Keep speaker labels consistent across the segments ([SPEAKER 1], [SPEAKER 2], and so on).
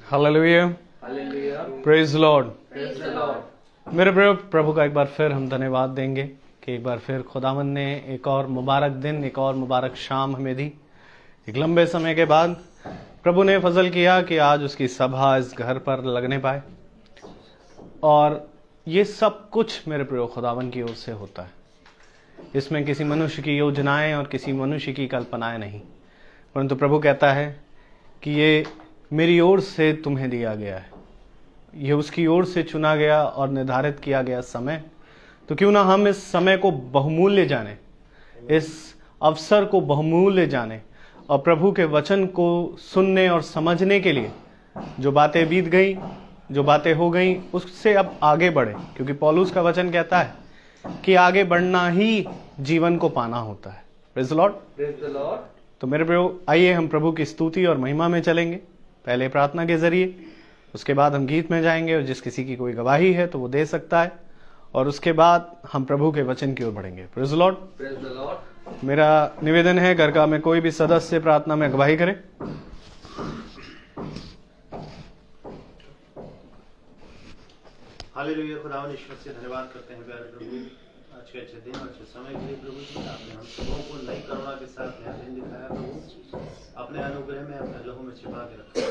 [SPEAKER 1] Hallelujah, praise Lord. मेरे प्रभु का एक बार फिर हम धन्यवाद देंगे कि एक बार फिर खुदावन ने एक और मुबारक दिन, एक और मुबारक शाम हमें दी। एक लंबे समय के बाद प्रभु ने फजल किया कि आज उसकी सभा इस घर पर लगने पाए, और ये सब कुछ मेरे प्रिय खुदावन की ओर से होता है। इसमें किसी मनुष्य की योजनाएं और किसी मनुष्य की कल्पनाएं नहीं, परंतु प्रभु कहता है कि ये मेरी ओर से तुम्हें दिया गया है, ये उसकी ओर से चुना गया और निर्धारित किया गया समय। तो क्यों ना हम इस समय को बहुमूल्य जाने, इस अवसर को बहुमूल्य जाने, और प्रभु के वचन को सुनने और समझने के लिए जो बातें बीत गई, जो बातें हो गई, उससे अब आगे बढ़े। क्योंकि पौलुस का वचन कहता है कि आगे बढ़ना ही जीवन को पाना होता है। Praise the Lord. तो मेरे प्रियो, आइए हम प्रभु की स्तुति और महिमा में चलेंगे, पहले प्रार्थना के जरिए, उसके बाद हम गीत में जाएंगे, और जिस किसी की कोई गवाही है तो वो दे सकता है, और उसके बाद हम प्रभु के वचन की ओर बढ़ेंगे। Praise the Lord. मेरा निवेदन है घर का में कोई भी सदस्य प्रार्थना में गवाही करे।
[SPEAKER 2] हालेलुया। खुदावंद ईश्वर से धन्यवाद करते हैं प्यारे प्रभु, आज के अच्छे दिन, अच्छे समय के लिए प्रभु जी। आपने हम सबों को नई करुणा के साथ नया दिन दिखाया प्रभु, अपने अनुग्रह में, अपने लहू में छिपा के रखा।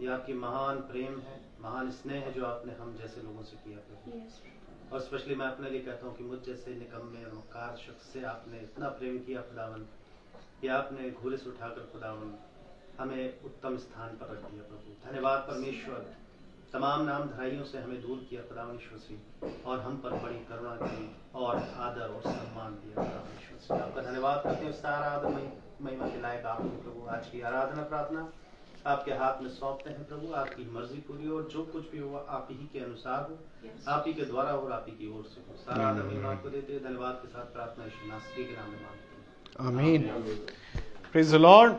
[SPEAKER 2] ये आपकी महान प्रेम है, महान स्नेह है जो आपने हम जैसे लोगों से किया प्रभु। और स्पेशली मैं अपने लिए कहता हूँ कि मुझ जैसे निकम्मे और मक्कार शख्स से आपने इतना प्रेम किया खुदावन, कि आपने घोड़े से उठाकर खुदावन हमें उत्तम स्थान पर रख दिया प्रभु। धन्यवाद परमेश्वर। तमाम नाम धराइयों से हमें दूर किया खुदावन ईश्वर से, और हम पर बड़ी करुणा की और आदर और सम्मान दिया खुदावन ईश्वर से। आपका धन्यवाद करते हैं। सारा आदर महिमा के लायक आप हैं प्रभु। आज की आराधना प्रार्थना आपके हाथ में सौंपते हैं प्रभु। आपकी मर्जी पूरी हो, और जो कुछ भी हुआ आप ही के अनुसार हो, आप ही के द्वारा हो, आप ही की ओर से हो। सारा आदर महिमा आपको देते हैं। धन्यवाद के साथ प्रार्थना यीशु मसीह के नाम में मांगते हैं,
[SPEAKER 1] आमीन। Praise the Lord.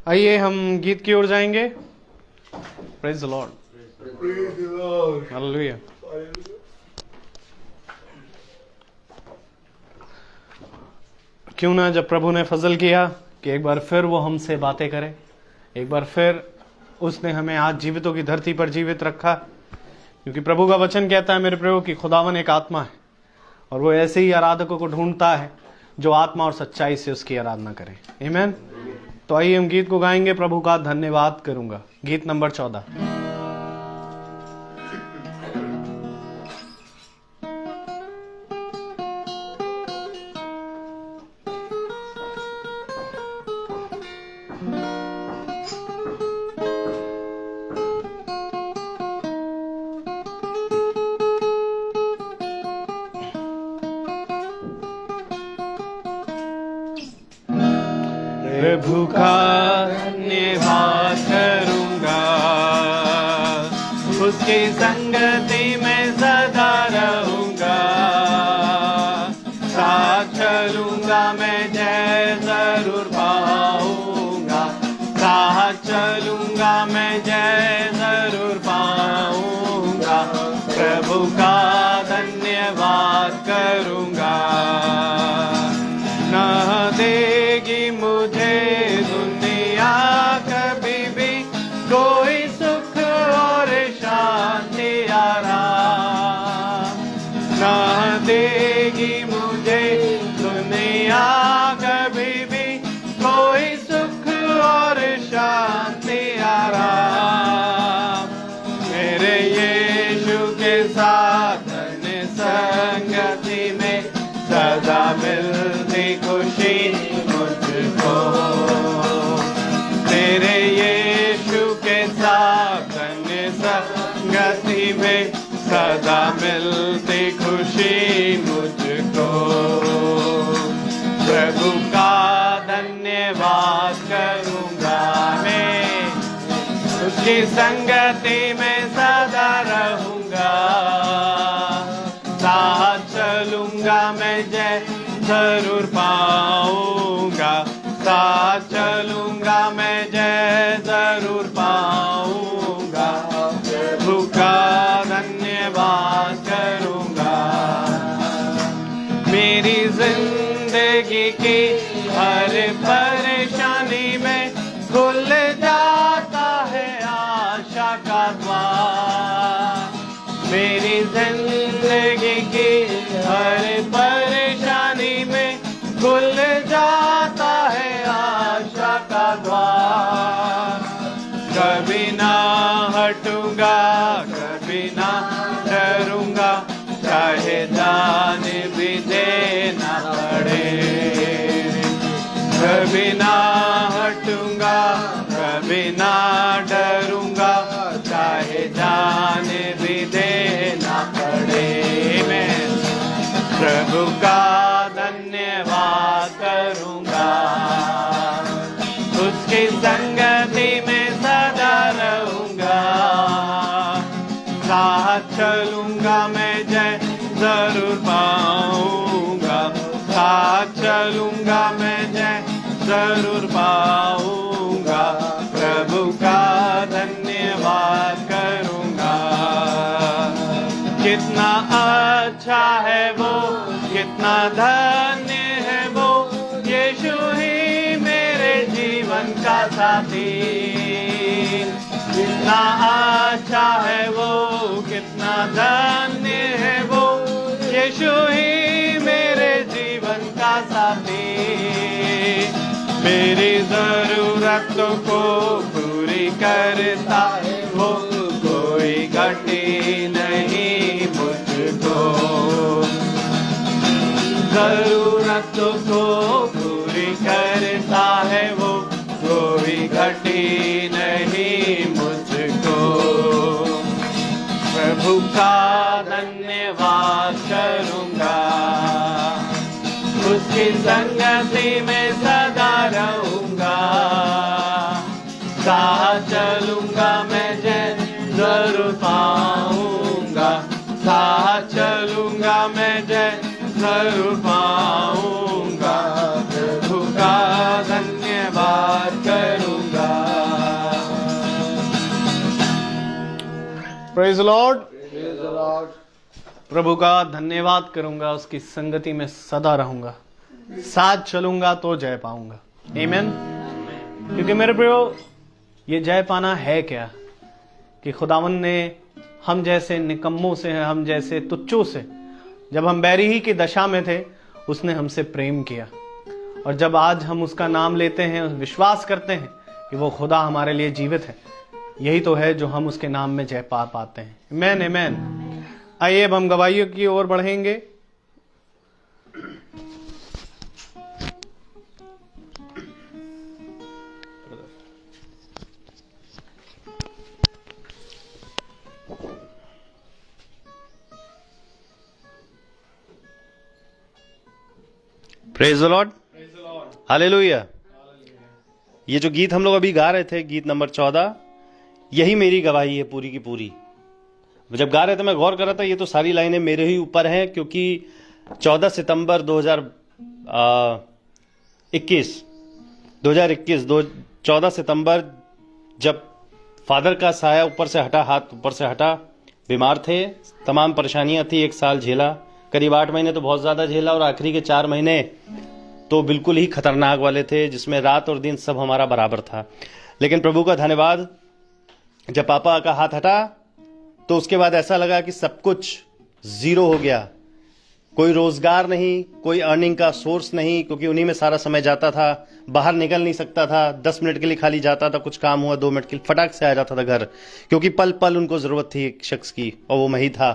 [SPEAKER 1] आइए हम गीत की ओर जाएंगे। Praise the Lord. हालेलुया। क्यों ना जब प्रभु ने फजल किया कि एक बार फिर वो हमसे बातें करे, एक बार फिर उसने हमें आज जीवितों की धरती पर जीवित रखा। क्योंकि प्रभु का वचन कहता है मेरे प्रभु कि खुदावन एक आत्मा है, और वो ऐसे ही आराधकों को ढूंढता है जो आत्मा और सच्चाई से उसकी आराधना करें। आमीन। तो आइए हम गीत को गाएंगे, प्रभु का धन्यवाद करूंगा, गीत नंबर 14। प्रभु का धन्यवाद करूंगा, उसकी संगति में सदा रहूंगा। साथ चलूंगा मैं, जय जरूर पाऊंगा। साथ चलूंगा मैं, जय जरूर पाऊंगा। प्रभु का धन्यवाद करूंगा। न देगी मुझे दुनिया कभी भी कोई सुख और शांति आराम। न देगी मुझे दुनिया कभी भी कोई सुख और शांति आराम। मेरे यीशु के साथ संगति में सदा मिलती खुशी मुझको। तेरे यीशु के साथ संगति में सदा मिलती खुशी मुझको। प्रभु का धन्यवाद करूंगा मैं, उसकी संगति में सदा रहूंगा। साथ चलूंगा मैं, जय जरूर पाऊंगा। साथ चलूंगा मैं, जय जरूर पाऊंगा। प्रभु का धन्यवाद करूंगा। मेरी जिंदगी की हर परेशानी में खुल जाता है हर परेशानी में खुल जाता है आशा का द्वार। कभी ना हटूंगा, कभी ना डरूंगा, चाहे जान भी देना पड़े। कभी ना हटूंगा, कभी ना डरूंगा, चाहे जान भी देना पड़े। मैं प्रभु का धन्यवाद करूंगा, उसकी संगति में सदा रहूंगा। साथ चलूंगा मैं, जय जरूर पाऊंगा। साथ चलूंगा मैं, जय जरूर पाऊंगा। प्रभु का धन्यवाद करूंगा। कितना अच्छा है वो, कितना धन्य है वो, यीशु ही मेरे जीवन का साथी। कितना अच्छा है वो, कितना धन्य है वो, यीशु ही मेरे जीवन का साथी। मेरी जरूरतों को पूरी करता है वो, कोई घटी नहीं मुझको। जरूरतों को पूरी करता है वो, कोई घटी नहीं मुझको। प्रभु का धन्यवाद करूंगा, उसकी संगति में सदा रहूंगा। साथ चलूंगा मैं, जय जरूर पाऊंगा। साथ चलूंगा मैं, जय जरूर पाऊंगा। प्रभु का धन्यवाद करूंगा। Praise the Lord. प्रभु का धन्यवाद करूंगा, उसकी संगति में सदा रहूंगा। साथ चलूंगा तो जय पाऊंगा। आमीन। क्योंकि मेरे प्रियो, ये जय पाना है क्या कि खुदावन ने हम जैसे निकम्मों से, हम जैसे तुच्छों से, जब हम बैरी ही की दशा में थे, उसने हमसे प्रेम किया। और जब आज हम उसका नाम लेते हैं, विश्वास करते हैं कि वो खुदा हमारे लिए जीवित है, यही तो है जो हम उसके नाम में जय पा पाते हैं। आमीन, आमीन। आइए अब हम गवाहियों की ओर बढ़ेंगे।
[SPEAKER 2] Praise the Lord, hallelujah. ये जो गीत हम लोग अभी गा रहे थे, गीत नंबर 14, यही मेरी गवाही है पूरी की पूरी। जब गा रहे थे मैं गौर कर रहा था, ये तो सारी लाइनें मेरे ही ऊपर हैं, क्योंकि 14 सितंबर 2021 14 सितंबर जब फादर का साया ऊपर से हटा, हाथ ऊपर से हटा, बीमार थे, तमाम परेशानियां थी, 1 साल झेला, करीब 8 महीने तो बहुत ज्यादा झेला, और आखिरी के 4 महीने तो बिल्कुल ही खतरनाक वाले थे, जिसमें रात और दिन सब हमारा बराबर था। लेकिन प्रभु का धन्यवाद, जब पापा का हाथ हटा तो उसके बाद ऐसा लगा कि सब कुछ जीरो हो गया। कोई रोजगार नहीं, कोई अर्निंग का सोर्स नहीं, क्योंकि उन्हीं में सारा समय जाता था। बाहर निकल नहीं सकता था, 10 मिनट के लिए खाली जाता था, कुछ काम हुआ 2 मिनट के लिए फटाक से आ जाता था घर, क्योंकि पल पल उनको जरूरत थी एक शख्स की, और वो मैं ही था,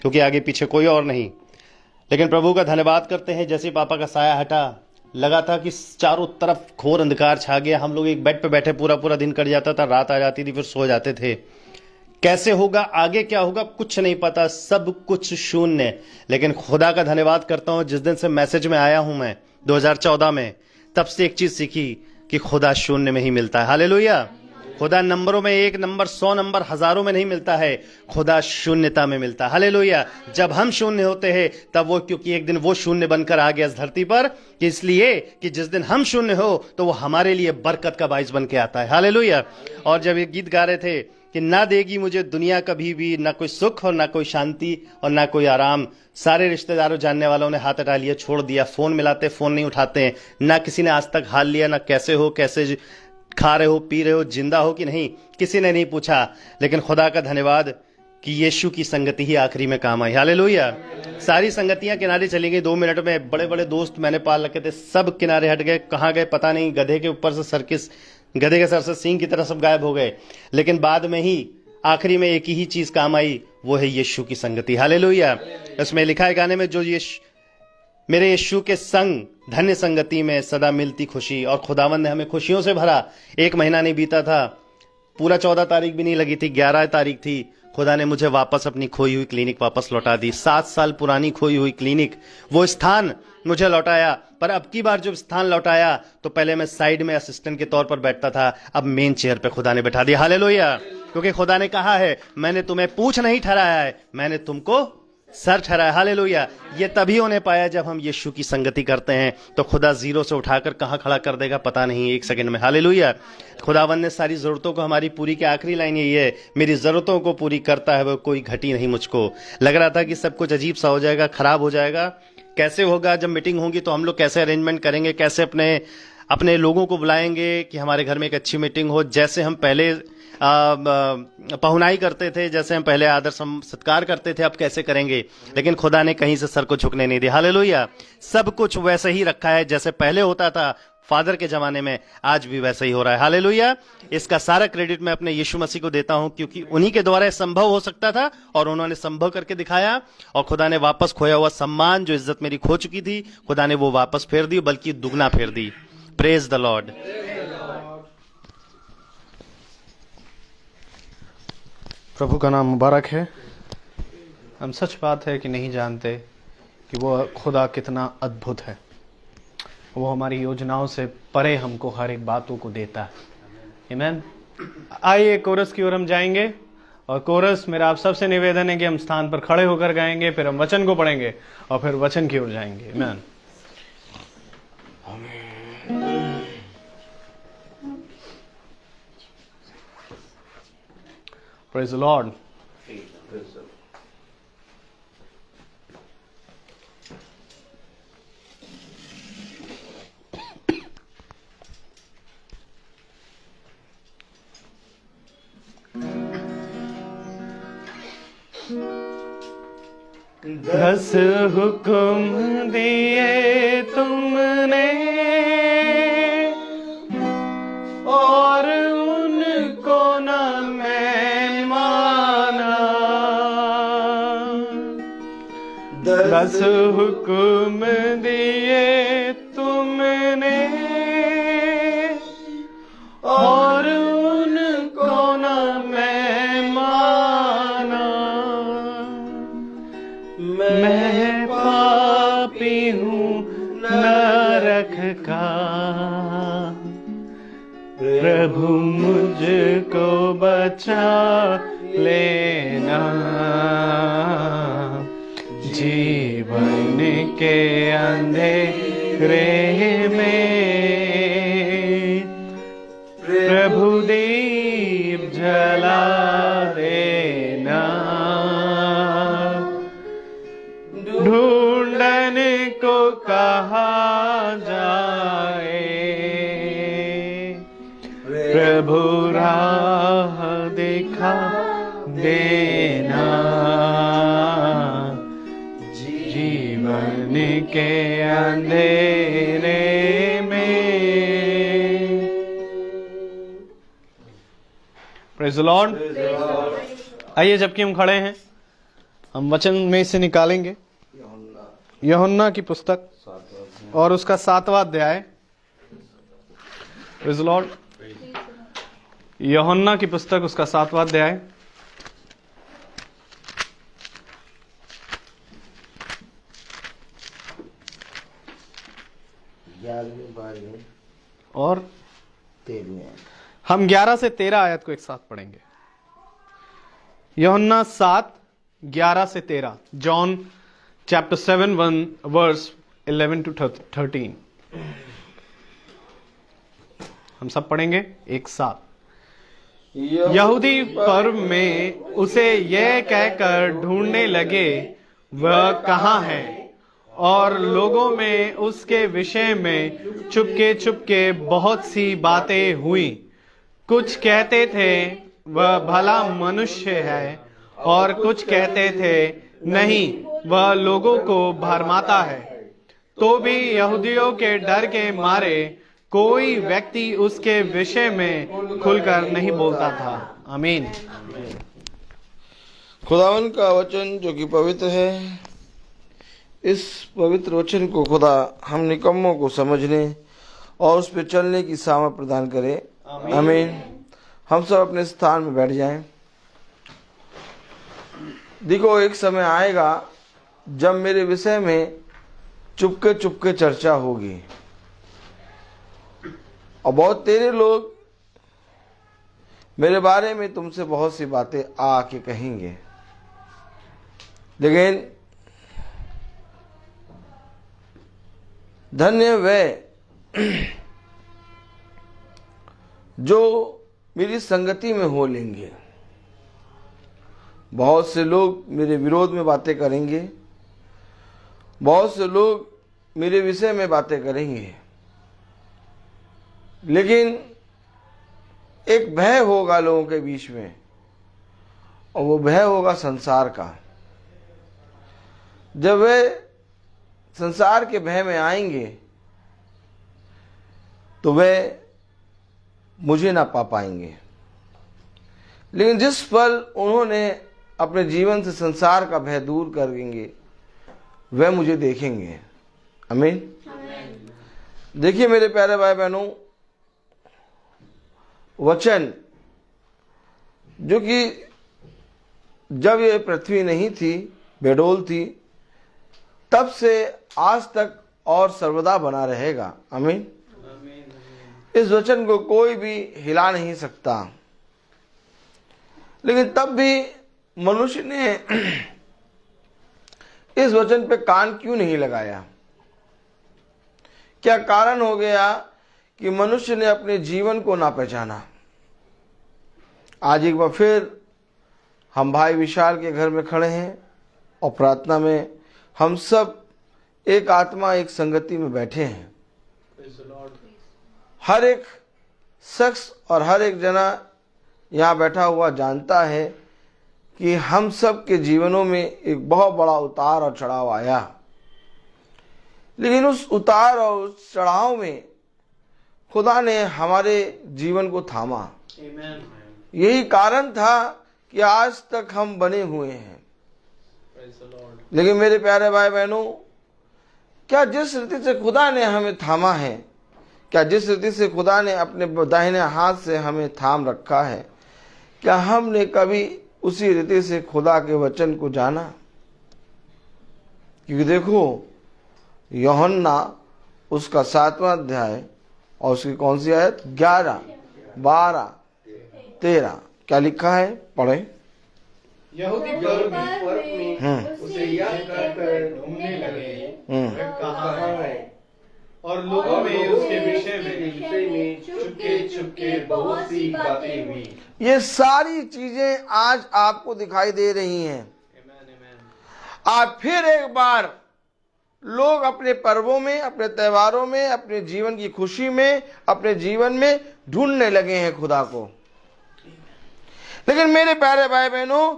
[SPEAKER 2] क्योंकि आगे पीछे कोई और नहीं। लेकिन प्रभु का धन्यवाद करते हैं, जैसे पापा का साया हटा, लगा था कि चारों तरफ घोर अंधकार छा गया। हम लोग एक बेड पे बैठे पूरा पूरा दिन कट जाता था, रात आ जाती थी, फिर सो जाते थे। कैसे होगा, आगे क्या होगा, कुछ नहीं पता, सब कुछ शून्य। लेकिन खुदा का धन्यवाद करता हूं, जिस दिन से मैसेज में आया हूं मैं 2014 में, तब से एक चीज सीखी कि खुदा शून्य में ही मिलता है। हालेलुया। खुदा नंबरों में 1 नंबर, 100 नंबर, हजारों में नहीं मिलता है, खुदा शून्यता में मिलता है। हालेलुया। जब हम शून्य होते हैं तब वो, क्योंकि एक दिन वो शून्य बनकर आ गया इस धरती पर, इसलिए कि जिस दिन हम शून्य हो तो वो हमारे लिए बरकत का बाइस बन के आता है। हालेलुया। और जब ये गीत गा रहे थे कि ना देगी मुझे दुनिया कभी भी, ना कोई सुख और ना कोई शांति और ना कोई आराम, सारे रिश्तेदारों जानने वालों ने हाथ हटा लिया, छोड़ दिया, फोन मिलाते फोन नहीं उठाते हैं, ना किसी ने आज तक हाल लिया, ना कैसे हो, कैसे खा रहे हो, पी रहे हो, जिंदा हो कि नहीं, किसी ने नहीं पूछा। लेकिन खुदा का धन्यवाद कि यीशु की संगति ही आखिरी में काम आई। हालेलुया। सारी संगतियां किनारे चली गई। 2 मिनट में बड़े बड़े दोस्त मैंने पाल रखे थे, सब किनारे हट गए। कहाँ गए पता नहीं। गधे के ऊपर से सर्किस, गधे के सर से सींग की तरह सब गायब हो गए। लेकिन बाद में ही आखिरी में एक ही चीज काम आई, वो है यीशु की संगति। हालेलुया। इसमें लिखा है गाने में, जो मेरे यीशु के संग धन्य संगति में सदा मिलती खुशी। और खुदावंद ने हमें खुशियों से भरा। 1 महीना नहीं बीता था, पूरा 14 तारीख भी नहीं लगी थी, 11 तारीख थी। खुदा ने मुझे वापस अपनी खोई हुई क्लिनिक वापस लौटा दी। 7 साल पुरानी खोई हुई क्लिनिक, वो स्थान मुझे लौटाया। पर अब की बार जब स्थान लौटाया तो पहले मैं साइड में असिस्टेंट के तौर पर बैठता था, अब मेन चेयर पे खुदा ने बैठा दिया। हालेलुया। क्योंकि खुदा ने कहा है, मैंने तुम्हें पूंछ नहीं ठहराया है, मैंने तुमको सर ठहराया। हालेलुया। ये तभी होने पाया जब हम यीशु की संगति करते हैं। तो खुदा 0 से उठाकर कहां खड़ा कर देगा पता नहीं, 1 सेकंड में। हालेलुया। खुदावन ने सारी जरूरतों को हमारी पूरी की आखिरी लाइन यही है, मेरी जरूरतों को पूरी करता है वो, कोई घटी नहीं मुझको। लग रहा था कि सब कुछ अजीब सा हो जाएगा, खराब हो जाएगा। कैसे होगा? जब मीटिंग होगी तो हम लोग कैसे अरेंजमेंट करेंगे, कैसे अपने लोगों को बुलाएंगे कि हमारे घर में एक अच्छी मीटिंग हो। जैसे हम पहले पहुनाई करते थे, जैसे हम पहले आदर सत्कार करते थे, अब कैसे करेंगे? लेकिन खुदा ने कहीं से सर को झुकने नहीं दिया। हालेलुया। सब कुछ वैसे ही रखा है जैसे पहले होता था फादर के जमाने में, आज भी वैसे ही हो रहा है। हालेलुया। इसका सारा क्रेडिट मैं अपने यीशु मसीह को देता हूं, क्योंकि उन्हीं के द्वारा संभव हो सकता था और उन्होंने संभव करके दिखाया। और खुदा ने वापस खोया हुआ सम्मान, जो इज्जत मेरी खो चुकी थी, खुदा ने वो वापस फेर दी, बल्कि दुगना फेर दी। Praise the Lord.
[SPEAKER 1] प्रभु का नाम मुबारक है। हम सच बात है कि नहीं जानते कि वो खुदा कितना अद्भुत है। वो हमारी योजनाओं से परे हमको हर एक बातों को देता है। आमीन। आइए कोरस की ओर हम जाएंगे, और कोरस मेरा आप सबसे निवेदन है कि हम स्थान पर खड़े होकर गाएंगे, फिर हम वचन को पढ़ेंगे और फिर वचन की ओर जाएंगे। आमीन। Praise the Lord. दस हुक्म दिए तुमने और उनको न मैं माना। 10 हुक्म दिए तुमने और उनको न मैं माना। मैं पापी हूँ नरक का, प्रभु मुझको बचा लेना। जीवन के अंधेरे में प्रभु दीप जला देना। ढूंढन को कहा जाए, प्रभु राह दिखा देना। जीवन के अंधेरे में। Praise the Lord. आइए, जबकि हम खड़े हैं, हम वचन में से निकालेंगे यूहन्ना की पुस्तक और उसका 7वां अध्याय। Praise the Lord. यूहन्ना की पुस्तक, उसका 7वां अध्याय। और 13 हम 11 से 13 आयत को एक साथ पढ़ेंगे। यूहन्ना 7, 11 से 13। John chapter 7 verse 11 to 13। हम सब पढ़ेंगे एक साथ। यहूदी पर्व में उसे यह कहकर ढूंढने लगे, वह कहाँ है? और लोगों में उसके विषय में चुपके चुपके बहुत सी बातें हुई। कुछ कहते थे वह भला मनुष्य है, और कुछ कहते थे, नहीं, वह लोगों को भरमाता है। तो भी यहूदियों के डर के मारे कोई व्यक्ति उसके विषय में खुलकर नहीं बोलता था। आमीन।
[SPEAKER 3] खुदावन का वचन जो कि पवित्र है, इस पवित्र वचन को खुदा हम निकम्मों को समझने और उस पर चलने की सामर्थ प्रदान करे। आमीन। हम सब अपने स्थान में बैठ जाएं। देखो, एक समय आएगा जब मेरे विषय में चुपके चुपके चर्चा होगी और बहुत तेरे लोग मेरे बारे में तुमसे बहुत सी बातें आके कहेंगे, लेकिन धन्य वे जो मेरी संगति में हो लेंगे। बहुत से लोग मेरे विरोध में बातें करेंगे, बहुत से लोग मेरे विषय में बातें करेंगे, लेकिन एक भय होगा लोगों के बीच में, और वो भय होगा संसार का। जब वे संसार के भय में आएंगे तो वे मुझे ना पा पाएंगे, लेकिन जिस पल उन्होंने अपने जीवन से संसार का भय दूर कर देंगे वे मुझे देखेंगे। आमीन। देखिए मेरे प्यारे भाई बहनों, वचन जो कि जब ये पृथ्वी नहीं थी, बेडोल थी, तब से आज तक और सर्वदा बना रहेगा। आमीन। इस वचन को कोई भी हिला नहीं सकता, लेकिन तब भी मनुष्य ने इस वचन पे कान क्यों नहीं लगाया? क्या कारण हो गया कि मनुष्य ने अपने जीवन को ना पहचाना? आज एक बार फिर हम भाई विशाल के घर में खड़े हैं और प्रार्थना में हम सब एक आत्मा एक संगति में बैठे हैं। हर एक शख्स और हर एक जना यहाँ बैठा हुआ जानता है कि हम सब के जीवनों में एक बहुत बड़ा उतार और चढ़ाव आया, लेकिन उस उतार और उस चढ़ाव में खुदा ने हमारे जीवन को थामा। यही कारण था कि आज तक हम बने हुए हैं। लेकिन मेरे प्यारे भाई बहनों, क्या जिस रीति से खुदा ने हमें थामा है, क्या जिस रीति से खुदा ने अपने दाहिने हाथ से हमें थाम रखा है, क्या हमने कभी उसी रीति से खुदा के वचन को जाना? क्योंकि देखो, यूहन्ना उसका 7वां अध्याय और उसकी कौन सी आयत, 11, 12, 13 क्या लिखा है? पढ़े।
[SPEAKER 4] यहूदी पर्व में उसे याद कर ढूंढने लगे, वह कहाँ है?
[SPEAKER 1] और लोगों में उसके विषय में
[SPEAKER 4] चुपके चुपके बहुत सी बातें हुई।
[SPEAKER 3] ये सारी चीजें आज आपको दिखाई दे रही हैं। आज फिर एक बार लोग अपने पर्वों में, अपने त्योहारों में, अपने जीवन की खुशी में, अपने जीवन में ढूंढने लगे हैं खुदा को। लेकिन मेरे प्यारे भाई बहनों,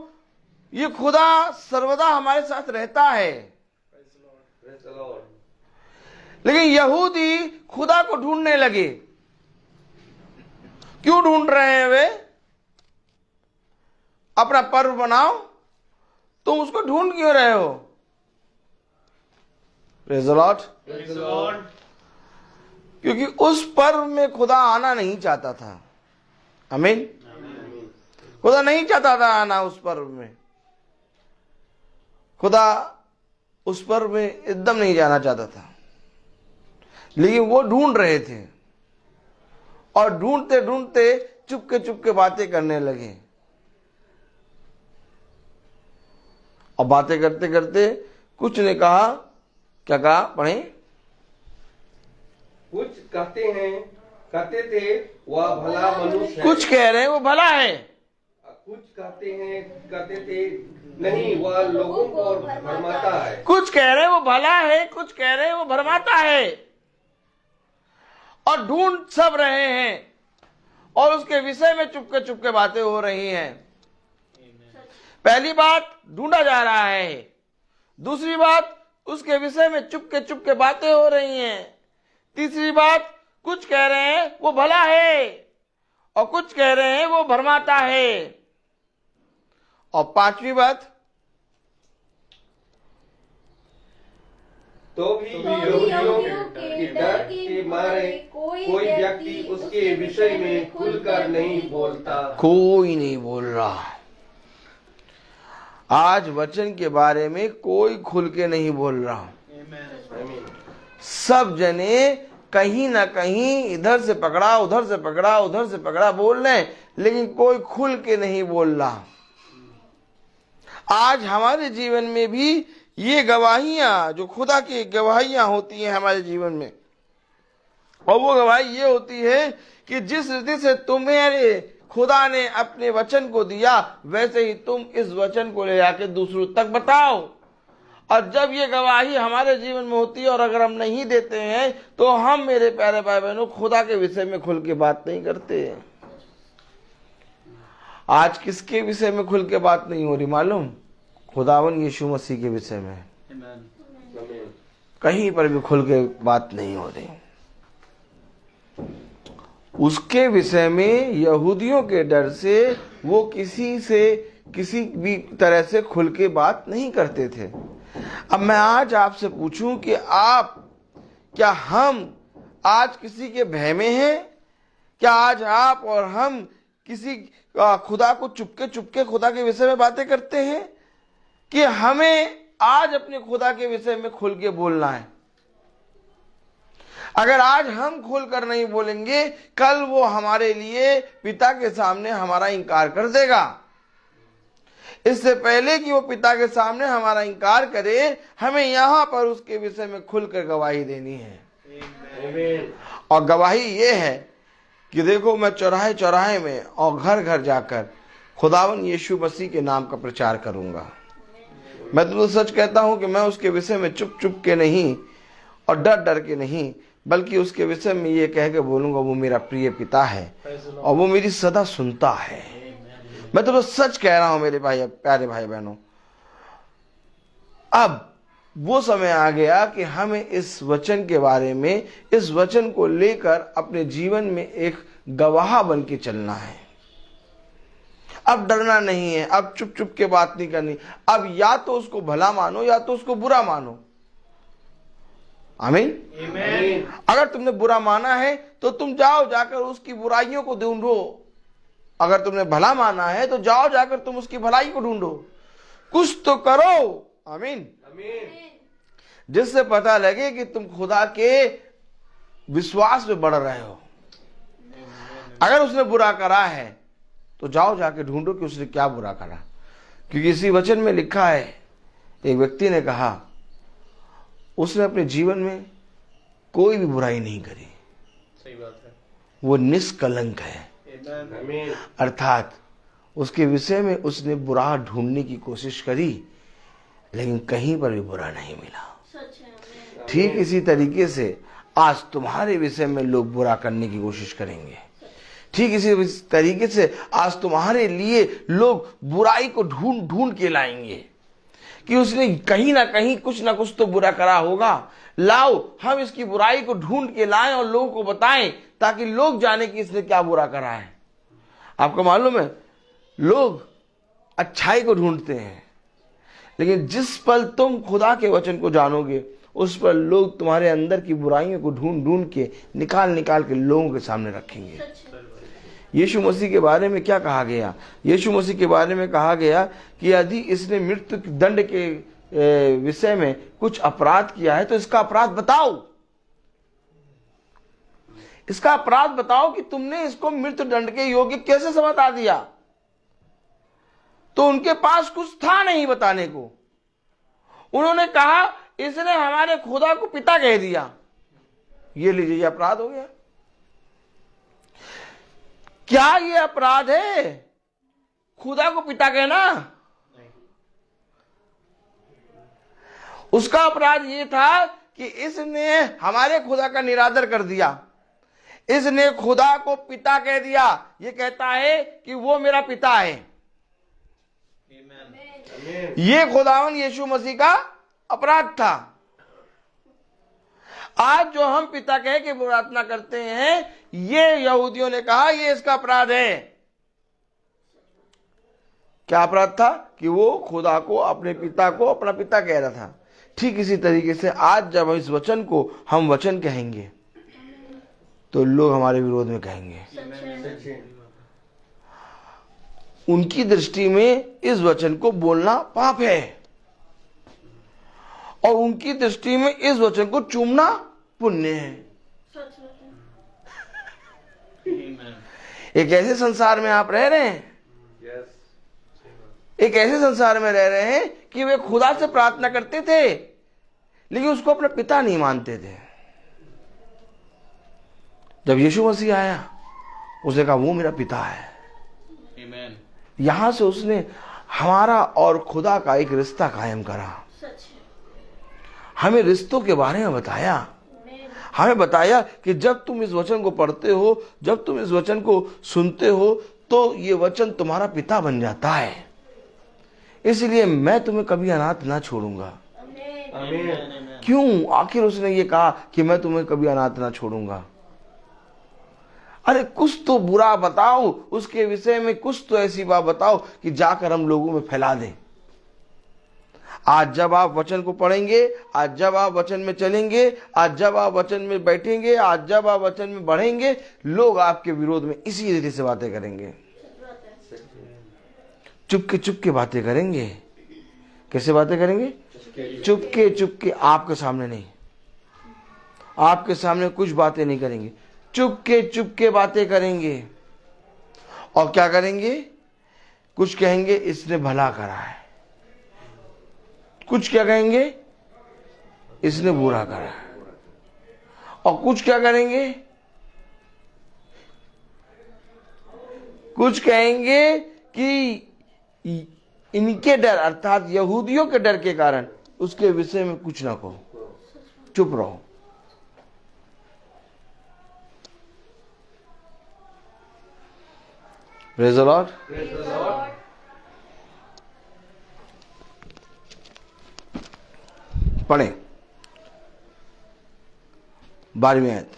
[SPEAKER 3] ये खुदा सर्वदा हमारे साथ रहता है। लेकिन यहूदी खुदा को ढूंढने लगे। क्यों ढूंढ रहे हैं वे? अपना पर्व बनाओ, तुम उसको ढूंढ क्यों रहे हो? Praise the Lord. क्योंकि उस पर्व में खुदा आना नहीं चाहता था। आमीन। खुदा नहीं चाहता था आना उस पर्व में। खुदा उस पर्व में एकदम नहीं जाना चाहता था, लेकिन वो ढूंढ रहे थे और ढूंढते ढूंढते चुपके चुपके बातें करने लगे। और बातें करते करते कुछ ने कहा, क्या कहा? पढ़े।
[SPEAKER 4] कुछ कहते थे वह भला मनुष्य है।
[SPEAKER 3] कुछ कह रहे हैं वो भला है,
[SPEAKER 4] कुछ कहते थे नहीं, वह लोगों को भरमाता है।
[SPEAKER 3] कुछ कह रहे हैं वो भला है, कुछ कह रहे हैं वो भरमाता है, और ढूंढ सब रहे हैं और उसके विषय में चुपके चुपके बातें हो रही हैं। पहली बात, ढूंढा जा रहा है। दूसरी बात, उसके विषय में चुपके बातें हो रही हैं। तीसरी बात, कुछ कह रहे हैं वो भला है और कुछ कह रहे हैं वो भरमाता है। और पांचवी बात,
[SPEAKER 4] तो भी यहूदियों के डर के मारे कोई व्यक्ति उसके विषय में खुलकर नहीं बोलता।
[SPEAKER 3] कोई नहीं बोल रहा। आज वचन के बारे में कोई खुल के नहीं बोल रहा। सब जने कहीं ना कहीं इधर से पकड़ा उधर से पकड़ा उधर से पकड़ा बोल रहे हैं, लेकिन कोई खुल के नहीं बोल रहा। आज हमारे जीवन में भी ये गवाहियां, जो खुदा की गवाहियां होती हैं हमारे जीवन में, और वो गवाही ये होती है कि जिस रीति से तुम्हें खुदा ने अपने वचन को दिया, वैसे ही तुम इस वचन को ले जाके दूसरों तक बताओ। और जब ये गवाही हमारे जीवन में होती है और अगर हम नहीं देते हैं, तो हम, मेरे प्यारे भाई बहनों, खुदा के विषय में खुल के बात नहीं करते हैं। आज किसके विषय में खुल के बात नहीं हो रही मालूम? खुदावन यीशु मसीह के विषय में कहीं पर भी खुल के बात नहीं हो रही। उसके विषय में यहूदियों के डर से वो किसी भी तरह से खुल के बात नहीं करते थे। अब मैं आज आपसे पूछूं कि क्या हम आज किसी के भय में हैं? क्या आज आप और हम किसी खुदा को चुपके खुदा के विषय में बातें करते हैं, कि हमें आज अपने खुदा के विषय में खुल के बोलना है? अगर आज हम खुल कर नहीं बोलेंगे, कल वो हमारे लिए पिता के सामने हमारा इनकार कर देगा। इससे पहले कि वो पिता के सामने हमारा इनकार करे, हमें यहां पर उसके विषय में खुलकर गवाही देनी है। और गवाही ये है कि देखो, मैं चौराहे चौराहे में और घर घर जाकर खुदावन यीशु मसीह के नाम का प्रचार करूंगा। मैं तो सच कहता हूं कि मैं उसके विषय में चुप के नहीं और डर के नहीं, बल्कि उसके विषय में ये कह के बोलूंगा, वो मेरा प्रिय पिता है और वो मेरी सदा सुनता है। मैं तो सच कह रहा हूं मेरे भाई, प्यारे भाई बहनों। अब वो समय आ गया कि हमें इस वचन के बारे में, इस वचन को लेकर अपने जीवन में एक गवाह बन के चलना है। अब डरना नहीं है, अब चुप के बात नहीं करनी। अब या तो उसको भला मानो या तो उसको बुरा मानो। आमीन। अगर तुमने बुरा माना है तो तुम जाओ जाकर उसकी बुराइयों को ढूंढो। अगर तुमने भला माना है तो जाओ जाकर तुम उसकी भलाई को ढूंढो। कुछ तो करो। आमीन। जिससे पता लगे कि तुम खुदा के विश्वास में बढ़ रहे हो। अगर उसने बुरा करा है तो जाओ जाके ढूंढो कि उसने क्या बुरा करा, क्योंकि इसी वचन में लिखा है, एक व्यक्ति ने कहा उसने अपने जीवन में कोई भी बुराई नहीं करी।
[SPEAKER 1] सही बात है।
[SPEAKER 3] वो निष्कलंक है। अर्थात उसके विषय में उसने बुरा ढूंढने की कोशिश करी, लेकिन कहीं पर भी बुरा नहीं मिला। ठीक इसी तरीके से आज तुम्हारे विषय में लोग बुरा करने की कोशिश करेंगे। ठीक इसी तरीके से आज तुम्हारे लिए लोग बुराई को ढूंढ के लाएंगे कि उसने कहीं ना कहीं कुछ ना कुछ तो बुरा करा होगा। लाओ हम इसकी बुराई को ढूंढ के लाएं और लोगों को बताएं, ताकि लोग जाने कि इसने क्या बुरा करा है। आपको मालूम है, लोग अच्छाई को ढूंढते हैं, लेकिन जिस पल तुम खुदा के वचन को जानोगे, उस पर लोग तुम्हारे अंदर की बुराइयों को ढूंढ के निकाल के लोगों के सामने रखेंगे। यीशु मसीह के बारे में क्या कहा गया? यीशु मसीह के बारे में कहा गया कि यदि इसने मृत्यु दंड के विषय में कुछ अपराध किया है तो इसका अपराध बताओ। इसका अपराध बताओ कि तुमने इसको मृत्यु दंड के योग्य कैसे समझा दिया। तो उनके पास कुछ था नहीं बताने को। उन्होंने कहा इसने हमारे खुदा को पिता कह दिया। ये लीजिए, ये अपराध हो गया। क्या ये अपराध है खुदा को पिता कहना? उसका अपराध ये था कि इसने हमारे खुदा का निरादर कर दिया। इसने खुदा को पिता कह दिया। ये कहता है कि वो मेरा पिता है। ये खुदावन यीशु मसीह का अपराध था। आज जो हम पिता कह के प्रार्थना करते हैं, ये यहूदियों ने कहा ये इसका अपराध है। क्या अपराध था? कि वो खुदा को, अपने पिता को अपना पिता कह रहा था। ठीक इसी तरीके से आज जब इस वचन को हम वचन कहेंगे तो लोग हमारे विरोध में कहेंगे। उनकी दृष्टि में इस वचन को बोलना पाप है और उनकी दृष्टि में इस वचन को चूमना पुण्य है। एक ऐसे संसार में आप रह रहे हैं, एक ऐसे संसार में रह रहे हैं कि वे खुदा से प्रार्थना करते थे लेकिन उसको अपना पिता नहीं मानते थे। जब यीशु मसीह आया, उसने कहा वो मेरा पिता है। यहां से उसने हमारा और खुदा का एक रिश्ता कायम करा। हमें रिश्तों के बारे में बताया। हमें बताया कि जब तुम इस वचन को पढ़ते हो, जब तुम इस वचन को सुनते हो, तो ये वचन तुम्हारा पिता बन जाता है। इसलिए मैं तुम्हें कभी अनाथ ना छोड़ूंगा। क्यों? आखिर उसने ये कहा कि मैं तुम्हें कभी अनाथ ना छोड़ूंगा। अरे कुछ तो बुरा बताओ उसके विषय में, कुछ तो ऐसी बात बताओ कि जाकर हम लोगों में फैला दें। आज जब आप वचन को पढ़ेंगे, आज जब आप वचन में चलेंगे, आज जब आप वचन में बैठेंगे, आज जब आप वचन में बढ़ेंगे, लोग आपके विरोध में इसी तरीके से बातें करेंगे। चुपके बातें करेंगे। कैसे बातें करेंगे? चुपके, आपके सामने नहीं। आपके सामने कुछ बातें नहीं करेंगे, चुपके बातें करेंगे। और क्या करेंगे? कुछ कहेंगे इसने भला करा है, कुछ क्या कहेंगे इसने बुरा करा है, और कुछ क्या करेंगे? कुछ कहेंगे कि इनके डर, अर्थात यहूदियों के डर के कारण उसके विषय में कुछ ना कहो, चुप रहो। Praise the Lord. पढ़े 12वीं आयत।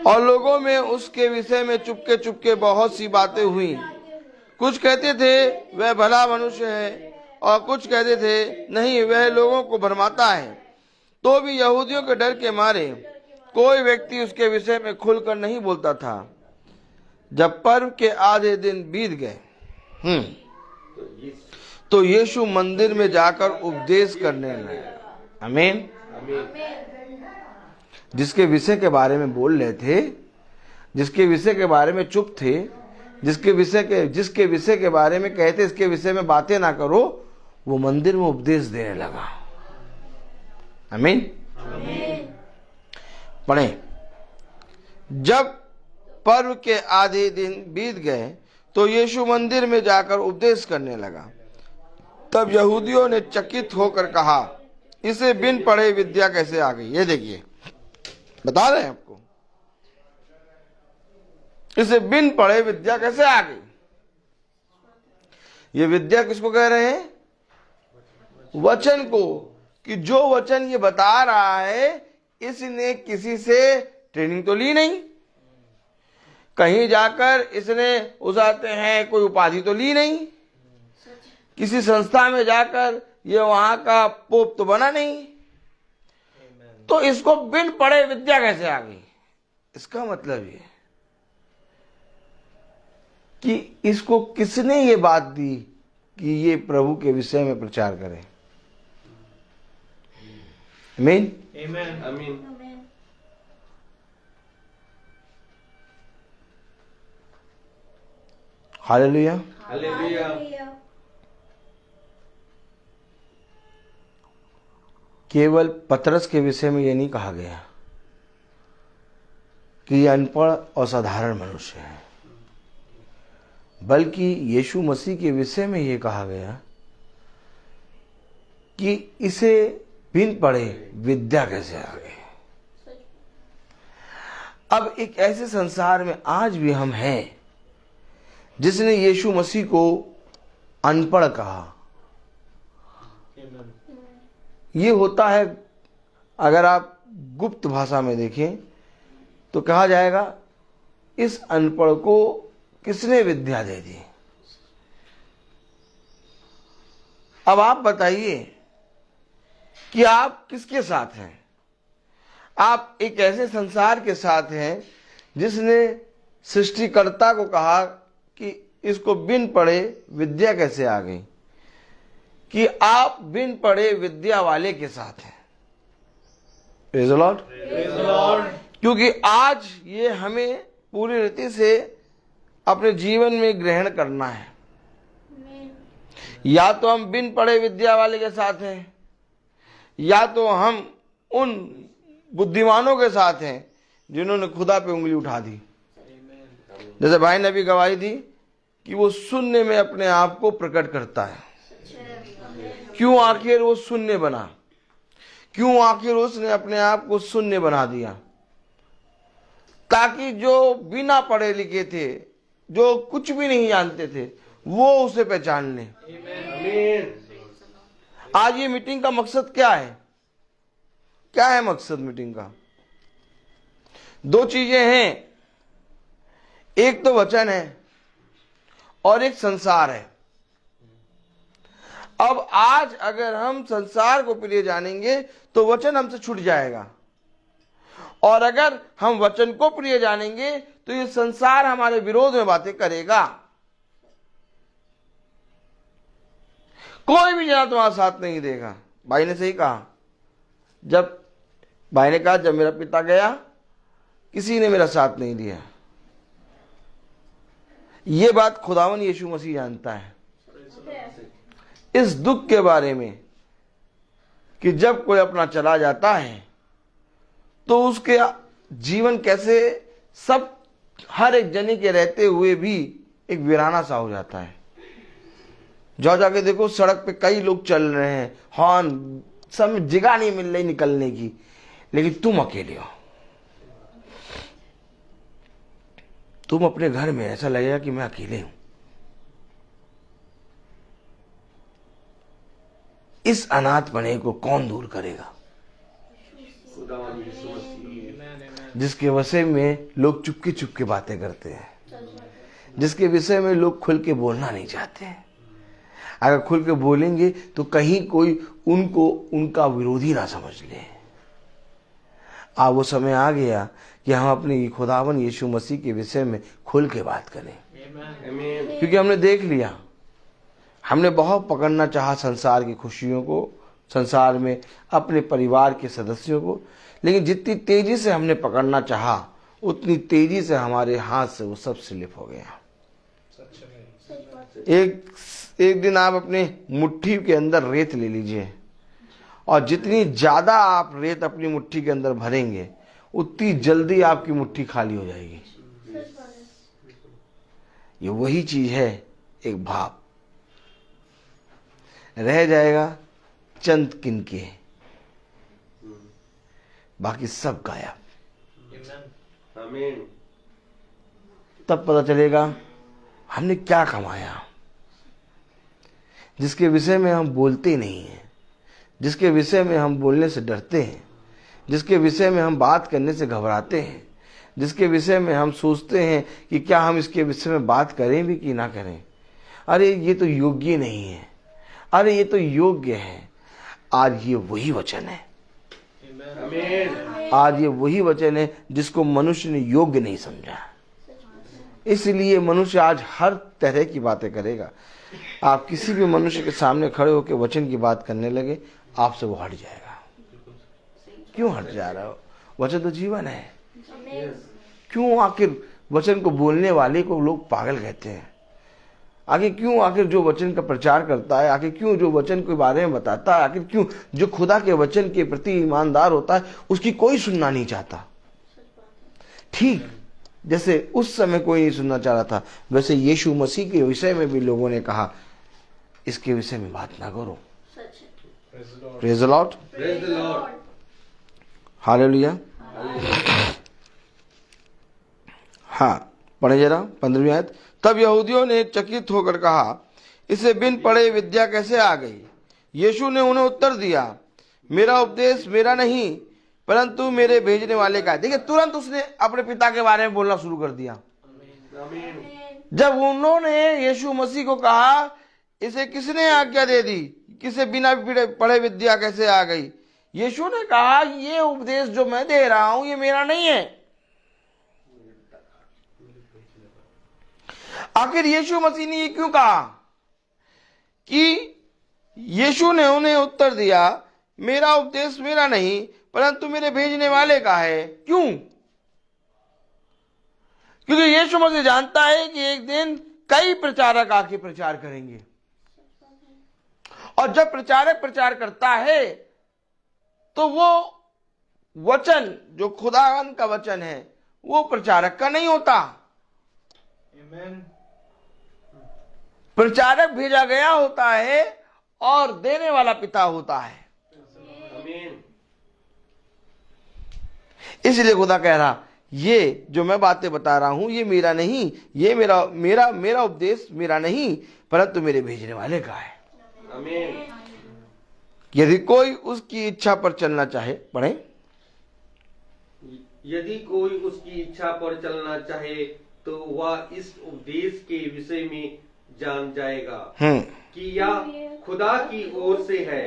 [SPEAKER 3] और लोगों में उसके विषय में चुपके बहुत सी बातें हुई। कुछ कहते थे वह भला मनुष्य है, और कुछ कहते थे नहीं वह लोगों को भरमाता है। तो भी यहूदियों के डर के मारे कोई व्यक्ति उसके विषय में खुलकर नहीं बोलता था। जब पर्व के आधे दिन बीत गए तो यीशु मंदिर में जाकर उपदेश करने लगा। आमीन। जिसके विषय के बारे में बोल रहे थे, जिसके विषय के बारे में चुप थे, जिसके विषय के बारे में कहते इसके विषय में बातें ना करो, वो मंदिर में उपदेश देने लगा। आमीन। पढ़े। जब पर्व के आधे दिन बीत गए तो यीशु मंदिर में जाकर उपदेश करने लगा। तब यहूदियों ने चकित होकर कहा, इसे बिन पढ़े विद्या कैसे आ गई? ये देखिए, बता रहे हैं आपको, इसे बिन पढ़े विद्या कैसे आ गई। ये विद्या किसको कह रहे हैं? वचन को। कि जो वचन ये बता रहा है, इसने किसी से ट्रेनिंग तो ली नहीं, कहीं जाकर इसने उसाते हैं कोई उपाधि तो ली नहीं, किसी संस्था में जाकर ये वहां का पोप तो बना नहीं, तो इसको बिन पढ़े विद्या कैसे आ गई? इसका मतलब ये कि इसको किसने ये बात दी कि ये प्रभु के विषय में प्रचार करे। आमीन।
[SPEAKER 2] आमीन।
[SPEAKER 3] हालेलुया।
[SPEAKER 2] हालेलुया।
[SPEAKER 3] केवल पतरस के विषय में ये नहीं कहा गया कि ये अनपढ़ और साधारण मनुष्य है, बल्कि यीशु मसीह के विषय में ये कहा गया कि इसे बिन पढ़े विद्या कैसे आ गई। अब एक ऐसे संसार में आज भी हम हैं जिसने यीशु मसीह को अनपढ़ कहा। ये होता है, अगर आप गुप्त भाषा में देखें तो कहा जाएगा इस अनपढ़ को किसने विद्या दे दी। अब आप बताइए कि आप किसके साथ हैं? आप एक ऐसे संसार के साथ हैं जिसने सृष्टिकर्ता को कहा कि इसको बिन पढ़े विद्या कैसे आ गई, कि आप बिन पढ़े विद्या वाले के साथ हैं। Praise the Lord. क्योंकि आज ये हमें पूरी रीति से अपने जीवन में ग्रहण करना है। या तो हम बिन पढ़े विद्या वाले के साथ हैं, या तो हम उन बुद्धिमानों के साथ हैं जिन्होंने खुदा पे उंगली उठा दी। जैसे भाई ने भी गवाही दी कि वो शून्य में अपने आप को प्रकट करता है। क्यों आखिर वो शून्य बना? क्यों आखिर उसने अपने आप को शून्य बना दिया? ताकि जो बिना पढ़े लिखे थे, जो कुछ भी नहीं जानते थे, वो उसे पहचान लें। आज ये मीटिंग का मकसद क्या है? क्या है मकसद मीटिंग का? दो चीजें हैं, एक तो वचन है और एक संसार है। अब आज अगर हम संसार को प्रिय जानेंगे तो वचन हमसे छूट जाएगा, और अगर हम वचन को प्रिय जानेंगे तो ये संसार हमारे विरोध में बातें करेगा। कोई भी जना तुम्हारा साथ नहीं देगा। भाई ने सही कहा। भाई ने कहा जब मेरा पिता गया किसी ने मेरा साथ नहीं दिया। ये बात खुदावन यीशु मसीह जानता है। इस दुख के बारे में कि जब कोई अपना चला जाता है तो उसके जीवन कैसे सब हर एक जने के रहते हुए भी एक वीराना सा हो जाता है। जाके देखो सड़क पे कई लोग चल रहे हैं, हॉर्न, सब जगह नहीं मिल रही निकलने की, लेकिन तुम अकेले हो। तुम अपने घर में ऐसा लगेगा कि मैं अकेले हूं। इस अनाथपने को कौन दूर करेगा? जिसके विषय में लोग चुपके चुपके बातें करते हैं, जिसके विषय में लोग खुल के बोलना नहीं चाहते हैं। अगर खुल के बोलेंगे तो कहीं कोई उनको उनका विरोधी ना समझ ले। अब वो समय आ गया कि हम अपने खुदावन यीशु मसीह के विषय में खुल के बात करें। क्योंकि हमने देख लिया, हमने बहुत पकड़ना चाहा संसार की खुशियों को, संसार में अपने परिवार के सदस्यों को, लेकिन जितनी तेजी से हमने पकड़ना चाहा उतनी तेजी से हमारे हाथ से वो सब स्लिप हो गया। एक दिन आप अपने मुट्ठी के अंदर रेत ले लीजिए, और जितनी ज्यादा आप रेत अपनी मुट्ठी के अंदर भरेंगे उतनी जल्दी आपकी मुट्ठी खाली हो जाएगी। ये वही चीज है, एक भाव रह जाएगा चंद किनके, बाकी सब गायब। तब पता चलेगा हमने क्या कमाया। जिसके विषय में हम बोलते नहीं हैं, जिसके विषय में हम बोलने से डरते हैं, जिसके विषय में हम बात करने से घबराते हैं, जिसके विषय में हम सोचते हैं कि क्या हम इसके विषय में बात करें भी कि ना करें। अरे ये तो योग्य नहीं है, अरे ये तो योग्य है। आज ये वही वचन है, आज ये वही वचन है जिसको मनुष्य ने योग्य नहीं समझा। इसलिए मनुष्य आज हर तरह की बातें करेगा। आप किसी भी मनुष्य के सामने खड़े होकर वचन की बात करने लगे, आपसे वो हट जाएगा। क्यों हट जा रहा हो? वचन तो जीवन है। क्यों आखिर वचन को बोलने वाले को लोग पागल कहते हैं? आखिर क्यों, आखिर जो वचन का प्रचार करता है, आखिर क्यों जो वचन के बारे में बताता है, आखिर क्यों जो खुदा के वचन के प्रति ईमानदार होता है उसकी कोई सुनना नहीं चाहता। ठीक जैसे उस समय कोई नहीं सुनना चाह रहा था, वैसे यीशु मसीह के विषय में भी लोगों ने कहा इसके विषय में बात ना करो। Praise the Lord, hallelujah. हाँ, पढ़े जरा 15वीं आयत। तब यहूदियों ने चकित होकर कहा, इसे बिन पढ़े विद्या कैसे आ गई? यीशु ने उन्हें उत्तर दिया, मेरा उपदेश मेरा नहीं परंतु मेरे भेजने वाले का है। देखिए, तुरंत उसने अपने पिता के बारे में बोलना शुरू कर दिया। जब उन्होंने यीशु मसीह को कहा, इसे किसने आज्ञा दे दी, किसे बिना पढ़े विद्या कैसे आ गई? यीशु ने कहा, ये उपदेश जो मैं दे रहा हूं ये मेरा नहीं है। आखिर यीशु मसीह ने ये क्यों कहा? कि यीशु ने उन्हें उत्तर दिया, मेरा उपदेश मेरा नहीं परंतु मेरे भेजने वाले का है। क्यों? क्योंकि यीशु मसीह जानता है कि एक दिन कई प्रचारक आके प्रचार करेंगे, और जब प्रचारक प्रचार करता है तो वो वचन जो खुदावन का वचन है वो प्रचारक का नहीं होता।
[SPEAKER 4] आमीन।
[SPEAKER 3] प्रचारक भेजा गया होता है और देने वाला पिता होता है।
[SPEAKER 2] आमीन।
[SPEAKER 3] इसलिए खुदा कह रहा, ये जो मैं बातें बता रहा हूं ये मेरा नहीं, ये मेरा उपदेश मेरा नहीं परंतु मेरे भेजने वाले का है।
[SPEAKER 2] आमीन।
[SPEAKER 3] यदि कोई उसकी इच्छा पर चलना चाहे, पढ़े,
[SPEAKER 5] यदि कोई उसकी इच्छा पर चलना चाहे तो वह इस उपदेश के विषय में जान जाएगा कि यह खुदा की ओर से है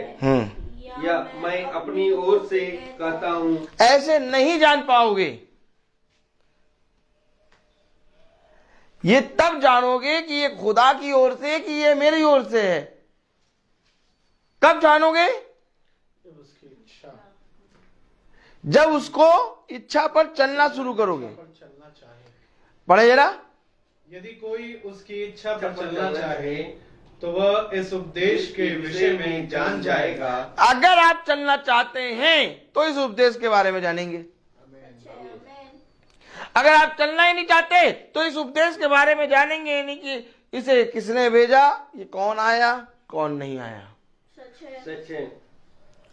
[SPEAKER 5] या मैं अपनी ओर से कहता हूँ।
[SPEAKER 3] ऐसे नहीं जान पाओगे। ये तब जानोगे कि ये खुदा की ओर से कि ये मेरी ओर से है। कब जानोगे?
[SPEAKER 4] उसकी इच्छा
[SPEAKER 3] जब उसको इच्छा पर चलना शुरू करोगे।
[SPEAKER 4] पर चलना चाहे।
[SPEAKER 3] पढ़े जरा।
[SPEAKER 4] यदि कोई उसकी इच्छा पर चलना चाहे तो वह इस उपदेश के विषय में जान जाएगा।
[SPEAKER 3] अगर आप चलना चाहते हैं तो इस उपदेश के बारे में जानेंगे। अगर आप चलना ही नहीं चाहते तो इस उपदेश के बारे में जानेंगे नहीं कि इसे किसने भेजा, ये कौन आया, कौन नहीं आया।
[SPEAKER 5] सच है।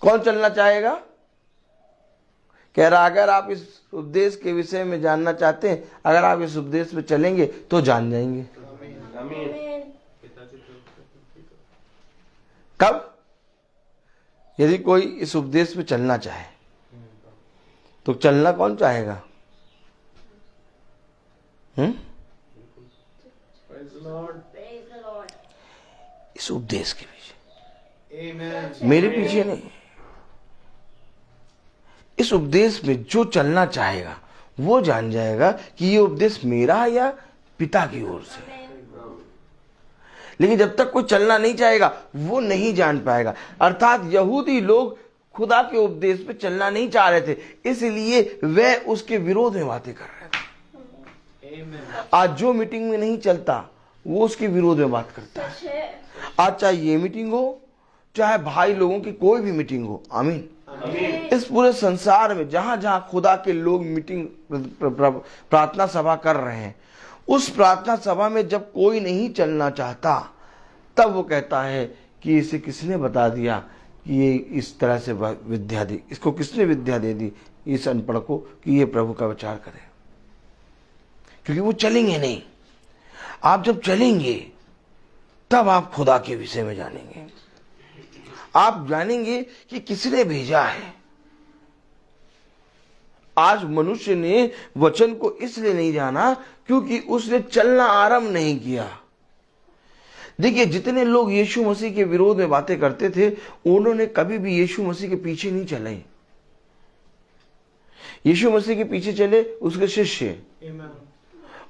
[SPEAKER 3] कौन चलना चाहेगा? कह रहा, अगर आप इस उपदेश के विषय में जानना चाहते हैं, अगर आप इस उपदेश में चलेंगे तो जान जाएंगे।
[SPEAKER 5] आमीन।
[SPEAKER 3] कब? यदि कोई इस उपदेश में चलना चाहे। तो चलना कौन चाहेगा?
[SPEAKER 4] Praise the Lord.
[SPEAKER 3] इस उपदेश के पीछे,
[SPEAKER 4] Amen.
[SPEAKER 3] मेरे पीछे नहीं। इस उपदेश में जो चलना चाहेगा वो जान जाएगा कि ये उपदेश मेरा है या पिता की ओर से। लेकिन जब तक कोई चलना नहीं चाहेगा वो नहीं जान पाएगा। अर्थात यहूदी लोग खुदा के उपदेश पे चलना नहीं चाह रहे थे, इसलिए वे उसके विरोध में बातें कर रहे थे।
[SPEAKER 4] Amen.
[SPEAKER 3] आज जो मीटिंग में नहीं चलता वो उसके विरोध में बात करता है। आज चाहे ये मीटिंग हो, चाहे भाई लोगों की कोई भी मीटिंग हो। आमीन। इस पूरे संसार में जहां जहां खुदा के लोग मीटिंग प्रार्थना सभा कर रहे हैं, उस प्रार्थना सभा में जब कोई नहीं चलना चाहता तब वो कहता है कि इसे किसने बता दिया कि ये इस तरह से विद्या दी, इसको किसने विद्या दे दी इस अनपढ़ को कि ये प्रभु का विचार करे। क्योंकि वो चलेंगे नहीं। आप जब चलेंगे तब आप खुदा के विषय में जानेंगे। आप जानेंगे कि किसने भेजा है। आज मनुष्य ने वचन को इसलिए नहीं जाना क्योंकि उसने चलना आरंभ नहीं किया। देखिए, जितने लोग यीशु मसीह के विरोध में बातें करते थे उन्होंने कभी भी यीशु मसीह के पीछे नहीं चले। यीशु मसीह के पीछे चले उसके शिष्य,
[SPEAKER 4] Amen.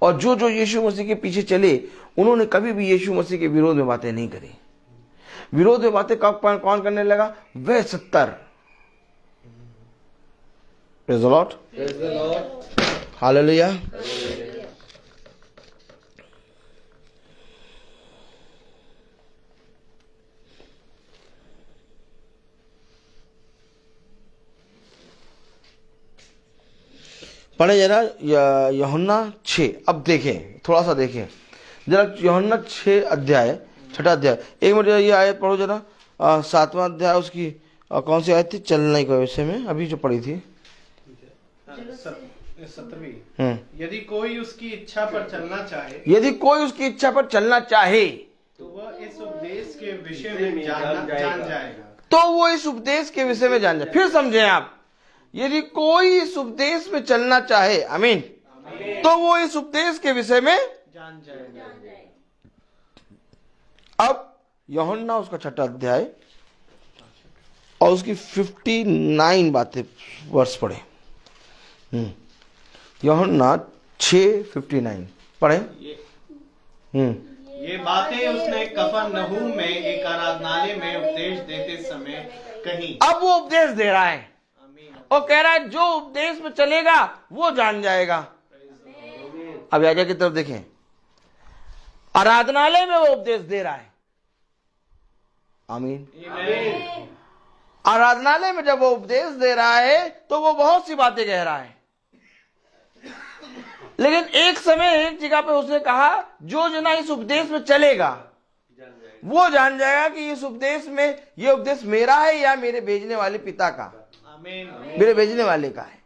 [SPEAKER 3] और जो यीशु मसीह के पीछे चले उन्होंने कभी भी यीशु मसीह के विरोध में बातें नहीं करी। विरोध में बातें कौन करने लगा? वह 70। Praise the Lord.
[SPEAKER 5] Praise the Lord.
[SPEAKER 3] Hallelujah. पढ़े जरा यूहन्ना 6। अब देखें, थोड़ा सा देखें जरा यूहन्ना 6 अध्याय 6 अध्याय। एक मिनट ये आयत पढ़ो जरा, 7वां अध्याय उसकी कौन सी आयत थी? चलने के विषय में अभी जो पढ़ी थी
[SPEAKER 4] 17वीं। यदि कोई उसकी इच्छा पर चलना चाहे
[SPEAKER 3] यदि कोई उसकी इच्छा पर चलना चाहे
[SPEAKER 4] तो वह इस विषय में जान जाएगा।
[SPEAKER 3] तो वो इस उपदेश के विषय में जान जाए। फिर समझें आप, यदि कोई इस उपदेश में चलना चाहे, आमीन, तो वो इस उपदेश के विषय में
[SPEAKER 1] जान जाएगा।
[SPEAKER 3] अब यूहन्ना उसका 6 अध्याय और उसकी 59 बातें वर्ष पढ़े। यूहन्ना 6:59 पढ़े।
[SPEAKER 1] ये बातें उसने कफरनहूम में एक आराधनालय में उपदेश देते समय कही।
[SPEAKER 3] अब वो उपदेश दे रहा है
[SPEAKER 1] आमीन।
[SPEAKER 3] और कह रहा है जो उपदेश में चलेगा वो जान जाएगा। अब आगे की तरफ देखें, आराधनालय में वो उपदेश दे रहा है। आमीन। आराधनालय में जब वो उपदेश दे रहा है तो वो बहुत सी बातें कह रहा है, लेकिन एक समय एक जगह पे उसने कहा जो जना इस उपदेश में चलेगा वो जान जाएगा कि इस उपदेश में, ये उपदेश मेरा है या मेरे भेजने वाले पिता का,
[SPEAKER 1] आमीन।
[SPEAKER 3] मेरे भेजने वाले का है।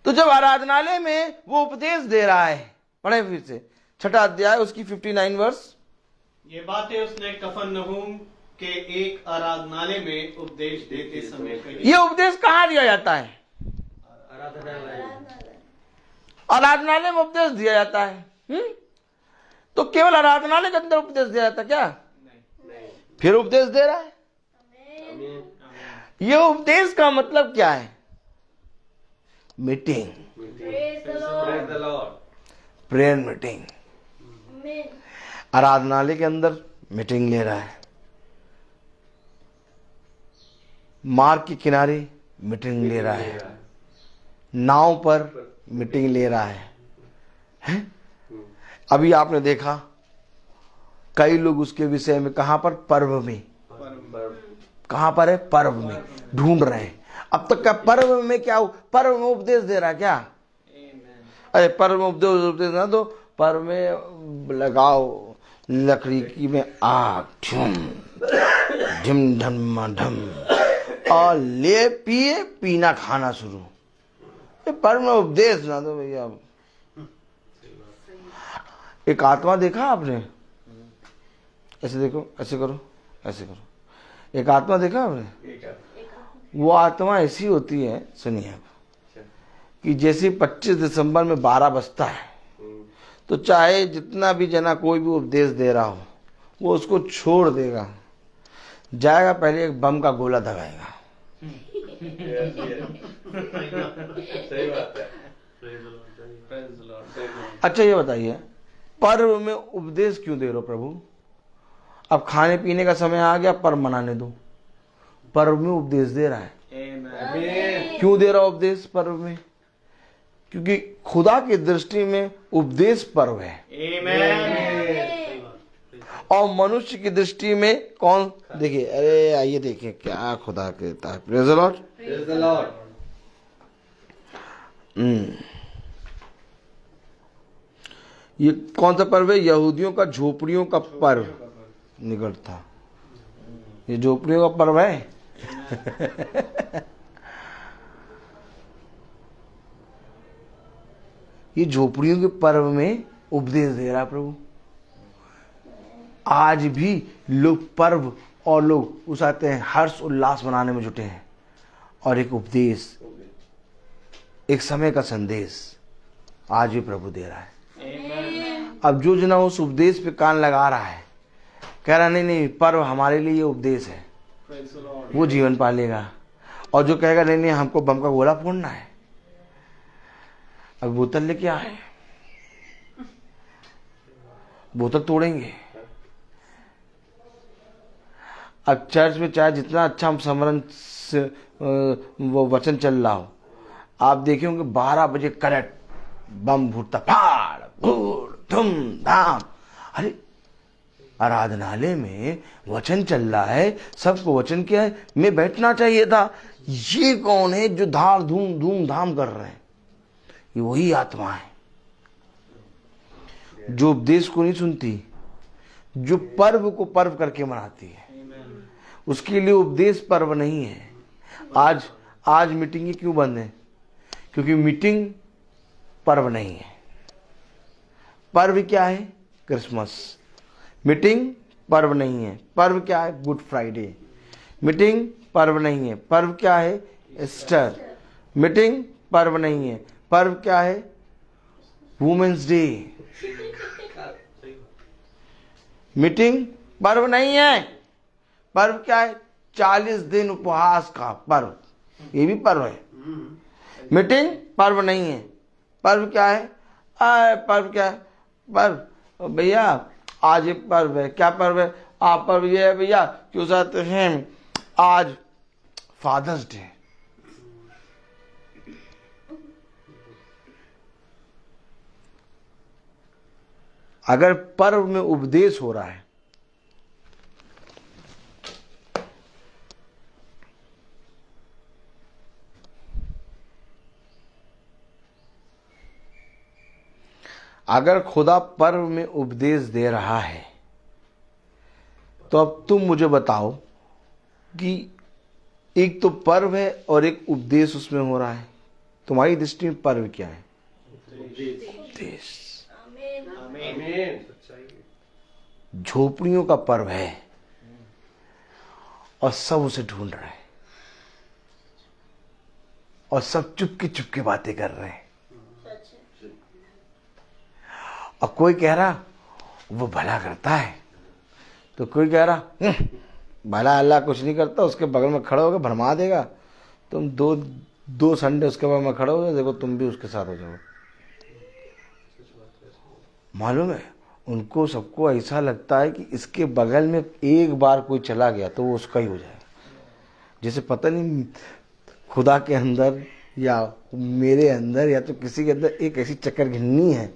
[SPEAKER 3] तो जब आराधनालय में वो उपदेश दे रहा है, पढ़े फिर से 6 अध्याय उसकी 59 वर्ष।
[SPEAKER 1] ये बातें उसने कफरनहूम के एक आराधनालय में उपदेश देते समय कही।
[SPEAKER 3] ये उपदेश कहाँ दिया जाता है? आराधनालय में उपदेश दिया जाता है। तो केवल आराधनालय के अंदर उपदेश दिया जाता है क्या? फिर उपदेश दे रहा है। ये उपदेश का मतलब क्या है? Meeting, prayer meeting. आराधनालय के अंदर मीटिंग ले रहा है, मार्ग के किनारे मीटिंग ले रहा है, नाव पर मीटिंग ले रहा है? अभी आपने देखा कई लोग उसके विषय में, कहां पर? पर्व में। कहां पर है? पर्व में ढूंढ रहे हैं। अब तक का पर्व में क्या, पर्व में उपदेश दे रहा है क्या? अरे पर्व में उपदेश ना दो, पर्व में लगाओ लकड़ी की में आग, ढिम ढम ढम, और ले पिए पीना खाना शुरू। पर्व में उपदेश ना दो भैया। एक आत्मा देखा आपने? ऐसे देखो, ऐसे करो, ऐसे करो। एक आत्मा देखा आपने? वो आत्मा ऐसी होती है, सुनिए आप, कि जैसे 25 दिसंबर में 12 बजता है तो चाहे जितना भी जना कोई भी उपदेश दे रहा हो वो उसको छोड़ देगा, जाएगा पहले एक बम का गोला दबाएगा।
[SPEAKER 5] सही बात है।
[SPEAKER 3] अच्छा ये बताइए, पर्व में उपदेश क्यों दे रहे हो प्रभु? अब खाने पीने का समय आ गया, पर्व मनाने दो। पर्व में उपदेश दे रहा है। क्यों दे रहा है उपदेश पर्व में? क्योंकि खुदा की दृष्टि में उपदेश पर्व है, और मनुष्य की दृष्टि में कौन? देखिए, अरे आइए देखिए क्या खुदा कहता है। Praise the Lord,
[SPEAKER 5] praise the Lord.
[SPEAKER 3] ये कौन सा पर्व है? यहूदियों का झोपड़ियों का पर्व निकट था। ये झोपड़ियों का पर्व है। ये झोपड़ियों के पर्व में उपदेश दे रहा प्रभु। आज भी लोग पर्व और लोग उस आते हैं, हर्ष उल्लास मनाने में जुटे हैं, और एक उपदेश, एक समय का संदेश आज भी प्रभु दे रहा है। अब जो जना उस उपदेश पे कान लगा रहा है, कह रहा नहीं नहीं पर्व हमारे लिए ये उपदेश है, वो जीवन पालेगा। और जो कहेगा नहीं नहीं हमको बम का गोला फोड़ना है, अब बोतल लेके आए, बोतल तोड़ेंगे। अब चर्च में चाहे जितना अच्छा हम समरण से वो वचन चल रहा हो, आप देखे होंगे 12 बजे करेक्ट बम फूटता, फाड़ फूड़ धूम धाम। अरे आराधनालय में वचन चल रहा है, सबको वचन क्या है में बैठना चाहिए था। ये कौन है जो धार धूम धूम धाम कर रहे हैं? ये वही आत्मा है जो उपदेश को नहीं सुनती, जो पर्व को पर्व करके मनाती है। उसके लिए उपदेश पर्व नहीं है। आज मीटिंगें क्यों बंद है? क्योंकि मीटिंग पर्व नहीं है। पर्व क्या है? क्रिसमस। मीटिंग पर्व नहीं है। पर्व क्या है? Good Friday. मीटिंग पर्व नहीं है। पर्व क्या है? ईस्टर। मीटिंग पर्व नहीं है। पर्व क्या है? Women's day. मीटिंग पर्व नहीं है। पर्व क्या है? 40 दिन उपवास का पर्व, ये भी पर्व है। मीटिंग पर्व नहीं है। पर्व क्या है? पर्व क्या है? पर्व भैया आज एक पर्व है। क्या पर्व है? पर्व ये है भैया क्यों कहते हैं आज फादर्स डे। अगर पर्व में उपदेश हो रहा है, अगर खुदा पर्व में उपदेश दे रहा है, तो अब तुम मुझे बताओ कि एक तो पर्व है और एक उपदेश उसमें हो रहा है। तुम्हारी दृष्टि में पर्व क्या है? उपदेश। झोपड़ियों का पर्व है और सब उसे ढूंढ रहे हैं और सब चुपके चुपके बातें कर रहे हैं। और कोई कह रहा वो भला करता है, तो कोई कह रहा भला अल्लाह कुछ नहीं करता, उसके बगल में खड़ा होकर भरमा देगा। तुम दो संडे उसके बगल में खड़े हो जाओ, देखो तुम भी उसके साथ हो जाओ। मालूम है उनको सबको ऐसा लगता है कि इसके बगल में एक बार कोई चला गया तो वो उसका ही हो जाएगा। जैसे पता नहीं खुदा के अंदर या मेरे अंदर या तो किसी के अंदर एक ऐसी चक्कर घिन्नी है,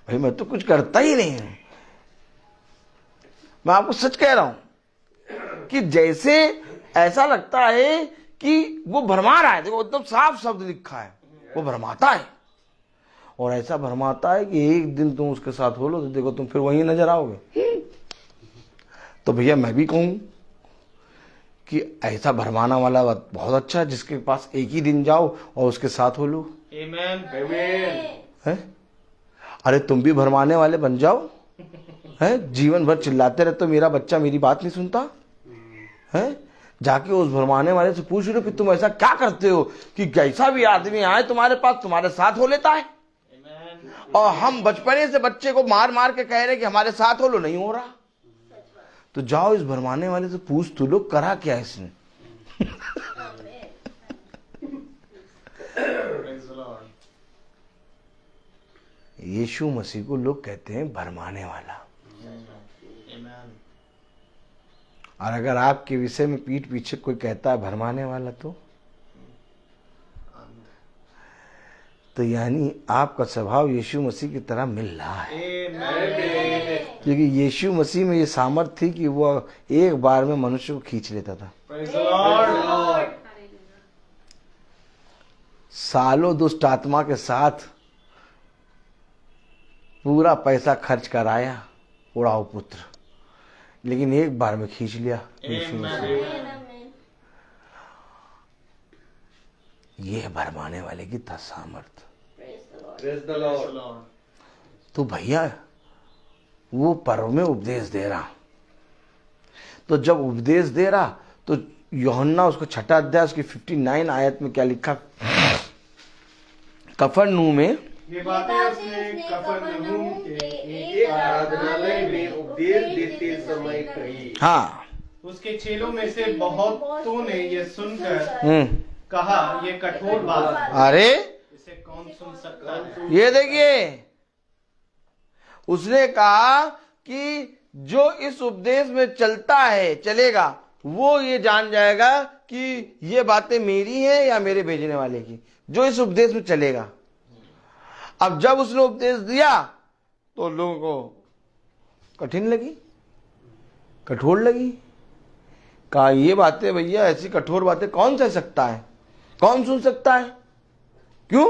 [SPEAKER 3] भाई मैं तो कुछ करता ही नहीं हूं। मैं आपको सच कह रहा हूं कि जैसे ऐसा लगता है कि वो भरमा रहा है। देखो एकदम साफ शब्द लिखा है, वो भरमाता है। और ऐसा भरमाता है कि एक दिन तुम उसके साथ हो लो तो देखो तुम फिर वहीं नजर आओगे। तो भैया मैं भी कहूं कि ऐसा भरमाना वाला बहुत अच्छा है, जिसके पास एक ही दिन जाओ और उसके साथ हो लो।
[SPEAKER 1] आमीन।
[SPEAKER 3] है? अरे तुम भी भरमाने वाले बन जाओ, है? जीवन भर चिल्लाते रहते हो मेरा बच्चा मेरी बात नहीं सुनता है। जाके उस भरमाने वाले से पूछ लो कि तुम ऐसा क्या करते हो कि कैसा भी आदमी आए तुम्हारे पास तुम्हारे साथ हो लेता है। और हम बचपने से बच्चे को मार मार के कह रहे कि हमारे साथ हो लो, नहीं हो रहा। तो जाओ इस भरमाने वाले से पूछ तो लो करा क्या इसने। यीशु मसीह को लोग कहते हैं भरमाने वाला। और अगर आपके विषय में पीठ पीछे कोई कहता है भरमाने वाला, तो यानी आपका स्वभाव यीशु मसीह की तरह मिल रहा है। क्योंकि यीशु मसीह में ये सामर्थ थी कि वो एक बार में मनुष्य को खींच लेता था। सालों दुष्ट आत्मा के साथ पूरा पैसा खर्च कराया, उड़ाओ पुत्र, लेकिन एक बार में खींच लिया यीशु मसीह। ये भरमाने वाले की था सामर्थ। तो भैया वो पर्व में उपदेश दे रहा, तो जब उपदेश दे रहा तो यूहन्ना उसको 6 अध्याय उसकी 59 आयत में क्या लिखा? कफरनहूम में
[SPEAKER 4] ये बातें उसने कफरनहूम के
[SPEAKER 5] एक आराधनालय में उपदेश देते समय कही।
[SPEAKER 3] हाँ,
[SPEAKER 1] उसके चेलों में से बहुतों ने ये सुनकर कहा ये कठोर बात है,
[SPEAKER 3] अरे
[SPEAKER 1] इसे कौन सुन सकता है।
[SPEAKER 3] ये देखिए उसने कहा कि जो इस उपदेश में चलता है चलेगा वो ये जान जाएगा कि ये बातें मेरी हैं या मेरे भेजने वाले की, जो इस उपदेश में चलेगा। अब जब उसने उपदेश दिया तो लोगों को कठिन लगी, कठोर लगी। कहा ये बातें भैया ऐसी कठोर बातें कौन सह सकता है, कौन सुन सकता है, क्यों?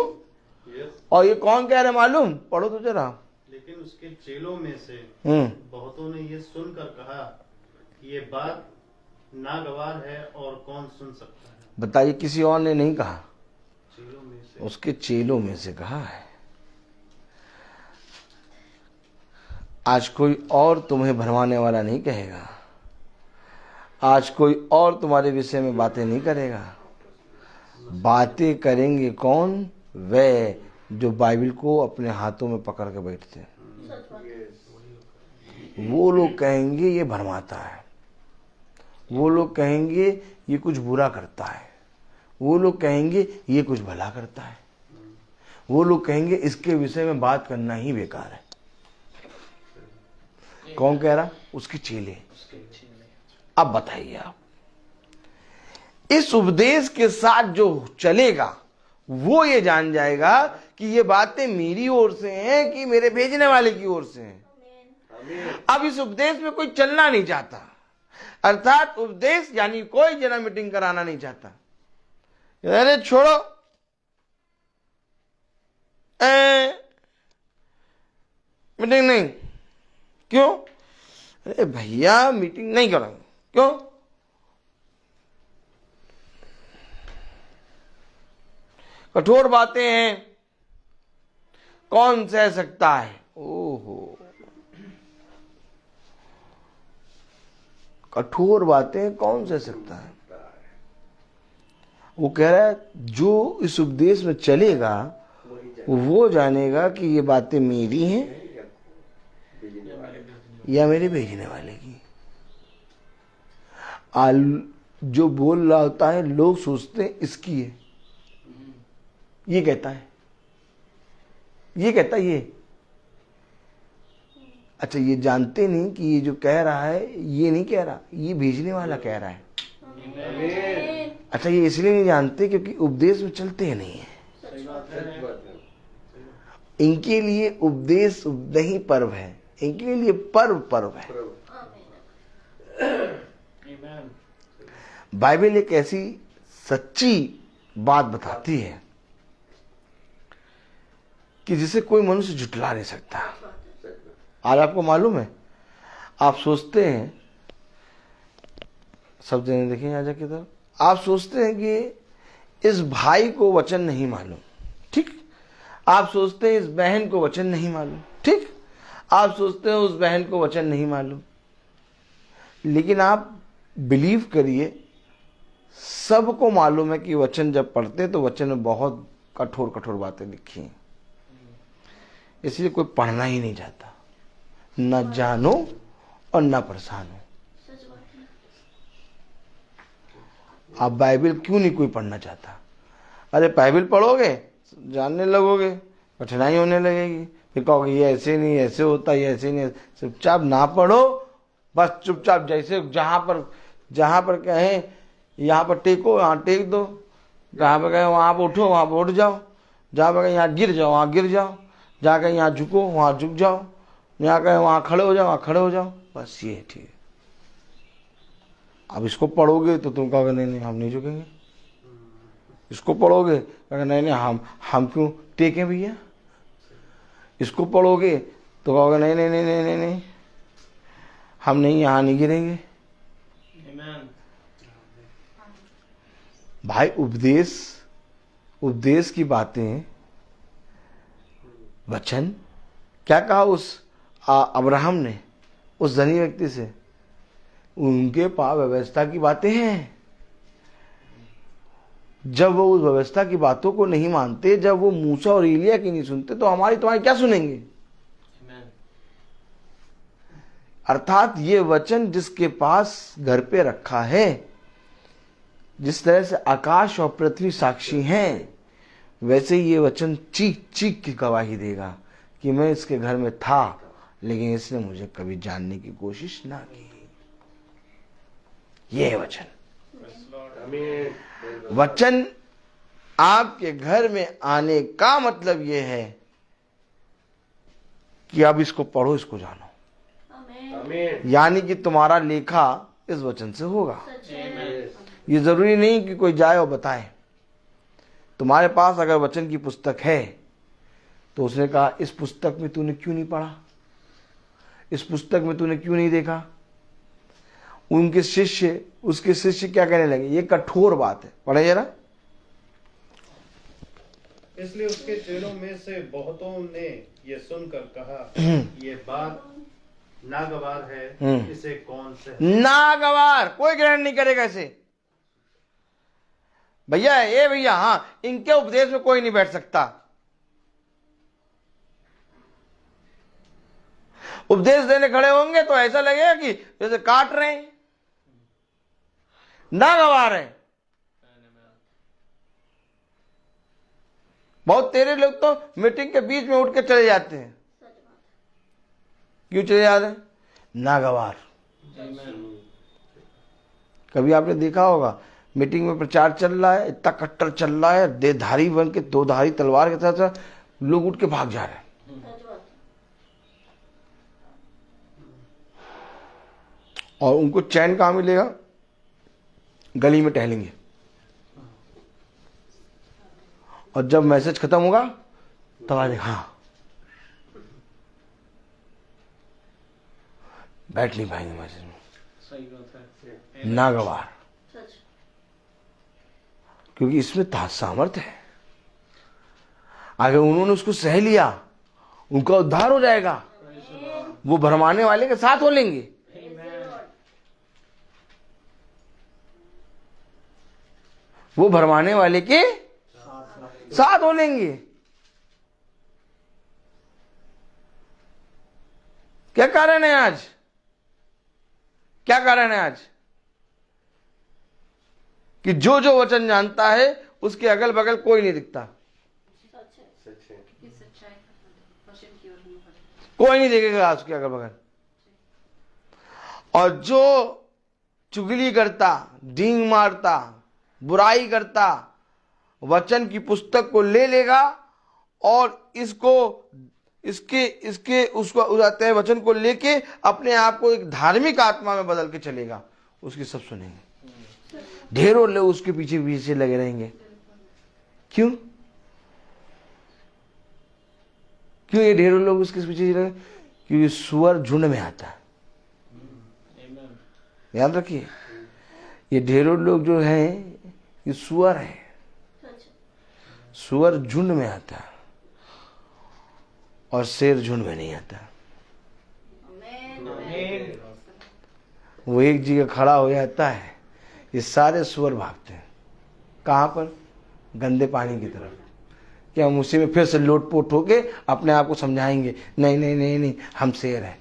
[SPEAKER 3] और ये कौन कह रहे मालूम? पढ़ो तो जरा।
[SPEAKER 2] लेकिन उसके चेलों में से बहुतों ने ये सुनकर कहा कि ये बात नागवार है और कौन सुन सकता है।
[SPEAKER 3] बताइए, किसी और ने नहीं कहा,
[SPEAKER 2] चेलों में से
[SPEAKER 3] उसके चेलों में से कहा है। आज कोई और तुम्हें भरमाने वाला नहीं कहेगा। आज कोई और तुम्हारे विषय में बातें नहीं करेगा। बातें करेंगे कौन? वे जो बाइबल को अपने हाथों में पकड़ के बैठते हैं। वो लोग कहेंगे ये भरमाता है, वो लोग कहेंगे ये कुछ बुरा करता है, वो लोग कहेंगे ये कुछ भला करता है, वो लोग कहेंगे इसके विषय में बात करना ही बेकार है। कौन कह रहा? उसके चेले। अब बताइए आप, इस उपदेश के साथ जो चलेगा वो ये जान जाएगा कि ये बातें मेरी ओर से हैं कि मेरे भेजने वाले की ओर से हैं। अब इस उपदेश में कोई चलना नहीं चाहता, अर्थात उपदेश यानी कोई जना मीटिंग कराना नहीं चाहता। अरे छोड़ो, मीटिंग नहीं। क्यों? अरे भैया मीटिंग नहीं करेंगे। क्यों? कठोर बातें हैं, कौन सह सकता है? ओहो, कठोर बातें कौन सह सकता है? वो कह रहा है जो इस उपदेश में चलेगा वो जानेगा कि ये बातें मेरी हैं या मेरे भेजने वाले की। जो बोल रहा होता है लोग सोचते हैं इसकी है, ये कहता है, ये कहता है ये। अच्छा, ये जानते नहीं कि ये जो कह रहा है ये नहीं कह रहा, ये भेजने वाला कह रहा है। अच्छा, ये इसलिए नहीं जानते क्योंकि उपदेश में चलते नहीं है। इनके लिए उपदेश नहीं पर्व है, इनके लिए पर्व है। बाइबल एक ऐसी सच्ची बात बताती है कि जिसे कोई मनुष्य झुठला नहीं सकता। आज आपको मालूम है, आप सोचते हैं, सब जने देखें आजा की तरफ, आप सोचते हैं कि इस भाई को वचन नहीं मालूम, ठीक? आप सोचते हैं इस बहन को वचन नहीं मालूम, ठीक? आप सोचते हैं उस बहन को वचन नहीं मालूम, लेकिन आप बिलीव करिए, सबको मालूम है कि वचन जब पढ़ते तो वचन में बहुत कठोर कठोर बातें लिखी हैं। इसलिए कोई पढ़ना ही नहीं चाहता, न जानो और न परेशान हो। आप बाइबल क्यों नहीं कोई पढ़ना चाहता? अरे बाइबल पढ़ोगे जानने लगोगे, कठिनाई होने लगेगी, फिर कहोगे ये ऐसे नहीं, ऐसे होता, ये ऐसे नहीं। चुपचाप ना पढ़ो, बस चुपचाप जैसे जहां पर कहें यहाँ पर टेको वहाँ टेक दो, जहाँ पर कहें वहाँ पर उठो वहाँ पर उठ जाओ, जहाँ पर कहें यहाँ गिर जाओ वहाँ गिर जाओ, जहाँ कहें यहाँ झुको वहाँ झुक जाओ, यहाँ कहें वहाँ खड़े हो जाओ वहाँ खड़े हो जाओ, बस ये ठीक है। अब इसको पढ़ोगे तो तुम कहोगे नहीं नहीं हम नहीं झुकेंगे, इसको पढ़ोगे कहोगे नहीं नहीं हम क्यों टेकें भैया, इसको पढ़ोगे तो कहोगे नहीं नहीं नहीं नहीं नहीं नहीं हम नहीं, यहाँ नहीं गिरेंगे। भाई उपदेश की बातें, वचन क्या कहा उस अब्राहम ने उस धनी व्यक्ति से? उनके पास व्यवस्था की बातें हैं। जब वो उस व्यवस्था की बातों को नहीं मानते, जब वो मूसा और एलिया की नहीं सुनते, तो हमारी तुम्हारी क्या सुनेंगे? अर्थात ये वचन जिसके पास घर पे रखा है, जिस तरह से आकाश और पृथ्वी साक्षी हैं, वैसे ये वचन चीख चीख की गवाही देगा कि मैं इसके घर में था लेकिन इसने मुझे कभी जानने की कोशिश ना की। ये वचन वचन आपके घर में आने का मतलब ये है कि अब इसको पढ़ो, इसको जानो। यानी कि तुम्हारा लेखा इस वचन से होगा। ये जरूरी नहीं कि कोई जाए और बताए। तुम्हारे पास अगर वचन की पुस्तक है तो उसने कहा इस पुस्तक में तूने क्यों नहीं पढ़ा, इस पुस्तक में तूने क्यों नहीं देखा? उनके शिष्य, उसके शिष्य क्या कहने लगे? ये कठोर बात है, पढ़े जरा।
[SPEAKER 2] इसलिए उसके चेलों में से बहुतों ने ये सुनकर कहा, ये बात नागवार है, इसे कौन से
[SPEAKER 3] नागवार, कोई ग्रहण नहीं करेगा इसे। भैया ये भैया, हाँ, इनके उपदेश में कोई नहीं बैठ सकता। उपदेश देने खड़े होंगे तो ऐसा लगेगा कि जैसे काट रहे हैं। नागवार है। बहुत तेरे लोग तो मीटिंग के बीच में उठ के चले जाते हैं। क्यों चले जाते हैं? नागवार। कभी आपने देखा होगा मीटिंग में प्रचार चल रहा है, इतना कट्टर चल रहा है, देहधारी बन के, दो धारी तलवार के साथ लोग उठ के भाग जा रहे हैं। और उनको चैन कहां मिलेगा? गली में टहलेंगे। और जब मैसेज खत्म होगा तब आ जाएगा, हाँ, बैठ नहीं पाएंगे मैसेज में।
[SPEAKER 1] सही बात है।
[SPEAKER 3] नागवार, क्योंकि इसमें सामर्थ्य है। अगर उन्होंने उसको सह लिया, उनका उद्धार हो जाएगा। वो भरमाने वाले के साथ हो लेंगे। वो भरमाने वाले के साथ हो लेंगे। क्या कारण है आज? क्या कारण है आज? कि जो जो वचन जानता है उसके अगल बगल कोई नहीं दिखता। कोई नहीं देखेगा उसके अगल बगल। और जो चुगली करता, डींग मारता, बुराई करता, वचन की पुस्तक को ले लेगा और इसके उसको उड़ाते हैं, वचन को लेके अपने आप को एक धार्मिक आत्मा में बदल के चलेगा, उसकी सब सुनेंगे। ढेरों लोग उसके पीछे पीछे लगे रहेंगे। क्यों? क्यों ये ढेरों लोग उसके पीछे लगे? क्योंकि सुअर झुंड में आता है। याद रखिए, ये ढेरों लोग जो हैं ये सुअर है। सुअर झुंड में आता है और शेर झुंड में नहीं आता। वो एक जगह खड़ा हो जाता है, ये सारे सुअर भागते हैं। कहां पर? गंदे पानी की तरफ। क्या हम उसी में फिर से लोटपोट होके अपने आप को समझाएंगे, नहीं नहीं नहीं नहीं, हम शेर हैं।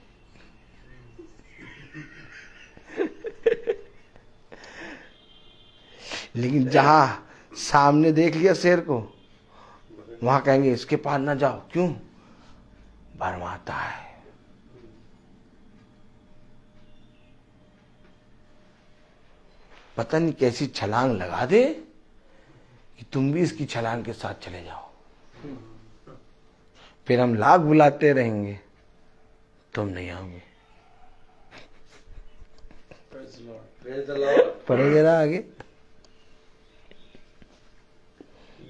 [SPEAKER 3] लेकिन जहां सामने देख लिया शेर को, वहां कहेंगे इसके पास ना जाओ। क्यों? भरमाता है। पता नहीं कैसी छलांग लगा दे कि तुम भी इसकी छलांग के साथ चले जाओ। फिर हम लाख बुलाते रहेंगे, तुम नहीं आओगे। पढ़े जरा आगे।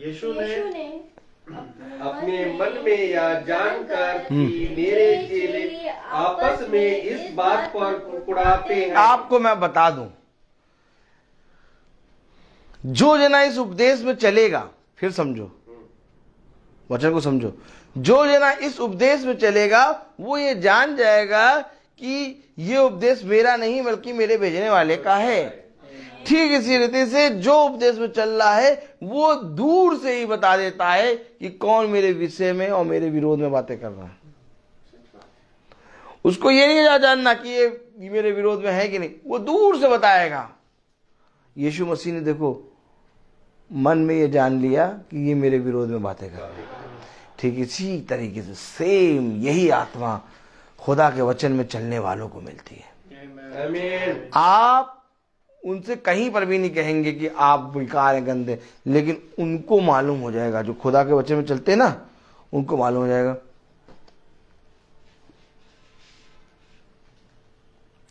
[SPEAKER 2] यीशु ने
[SPEAKER 5] अपने मन में यह जानकर कि मेरे चेले आपस में इस बात पर कुड़कुड़ाते हैं।
[SPEAKER 3] आपको मैं बता दूं, जो जना इस उपदेश में चलेगा, फिर समझो, वचन को समझो, जो जना इस उपदेश में चलेगा वो ये जान जाएगा कि ये उपदेश मेरा नहीं बल्कि मेरे भेजने वाले का है। ठीक इसी रीति से जो उपदेश में चल रहा है वो दूर से ही बता देता है कि कौन मेरे विषय में और मेरे विरोध में बातें कर रहा है। उसको ये नहीं जानना कि ये मेरे विरोध में है कि नहीं, वो दूर से बताएगा। यीशु मसीह ने देखो मन में ये जान लिया कि ये मेरे विरोध में बातें कर रहा है। ठीक इसी तरीके से सेम यही आत्मा खुदा के वचन में चलने वालों को मिलती है।
[SPEAKER 5] आमीन।
[SPEAKER 3] आप उनसे कहीं पर भी नहीं कहेंगे कि आप बेकार हैं, गंदे, लेकिन उनको मालूम हो जाएगा, जो खुदा के वचन में चलते हैं ना, उनको मालूम हो जाएगा।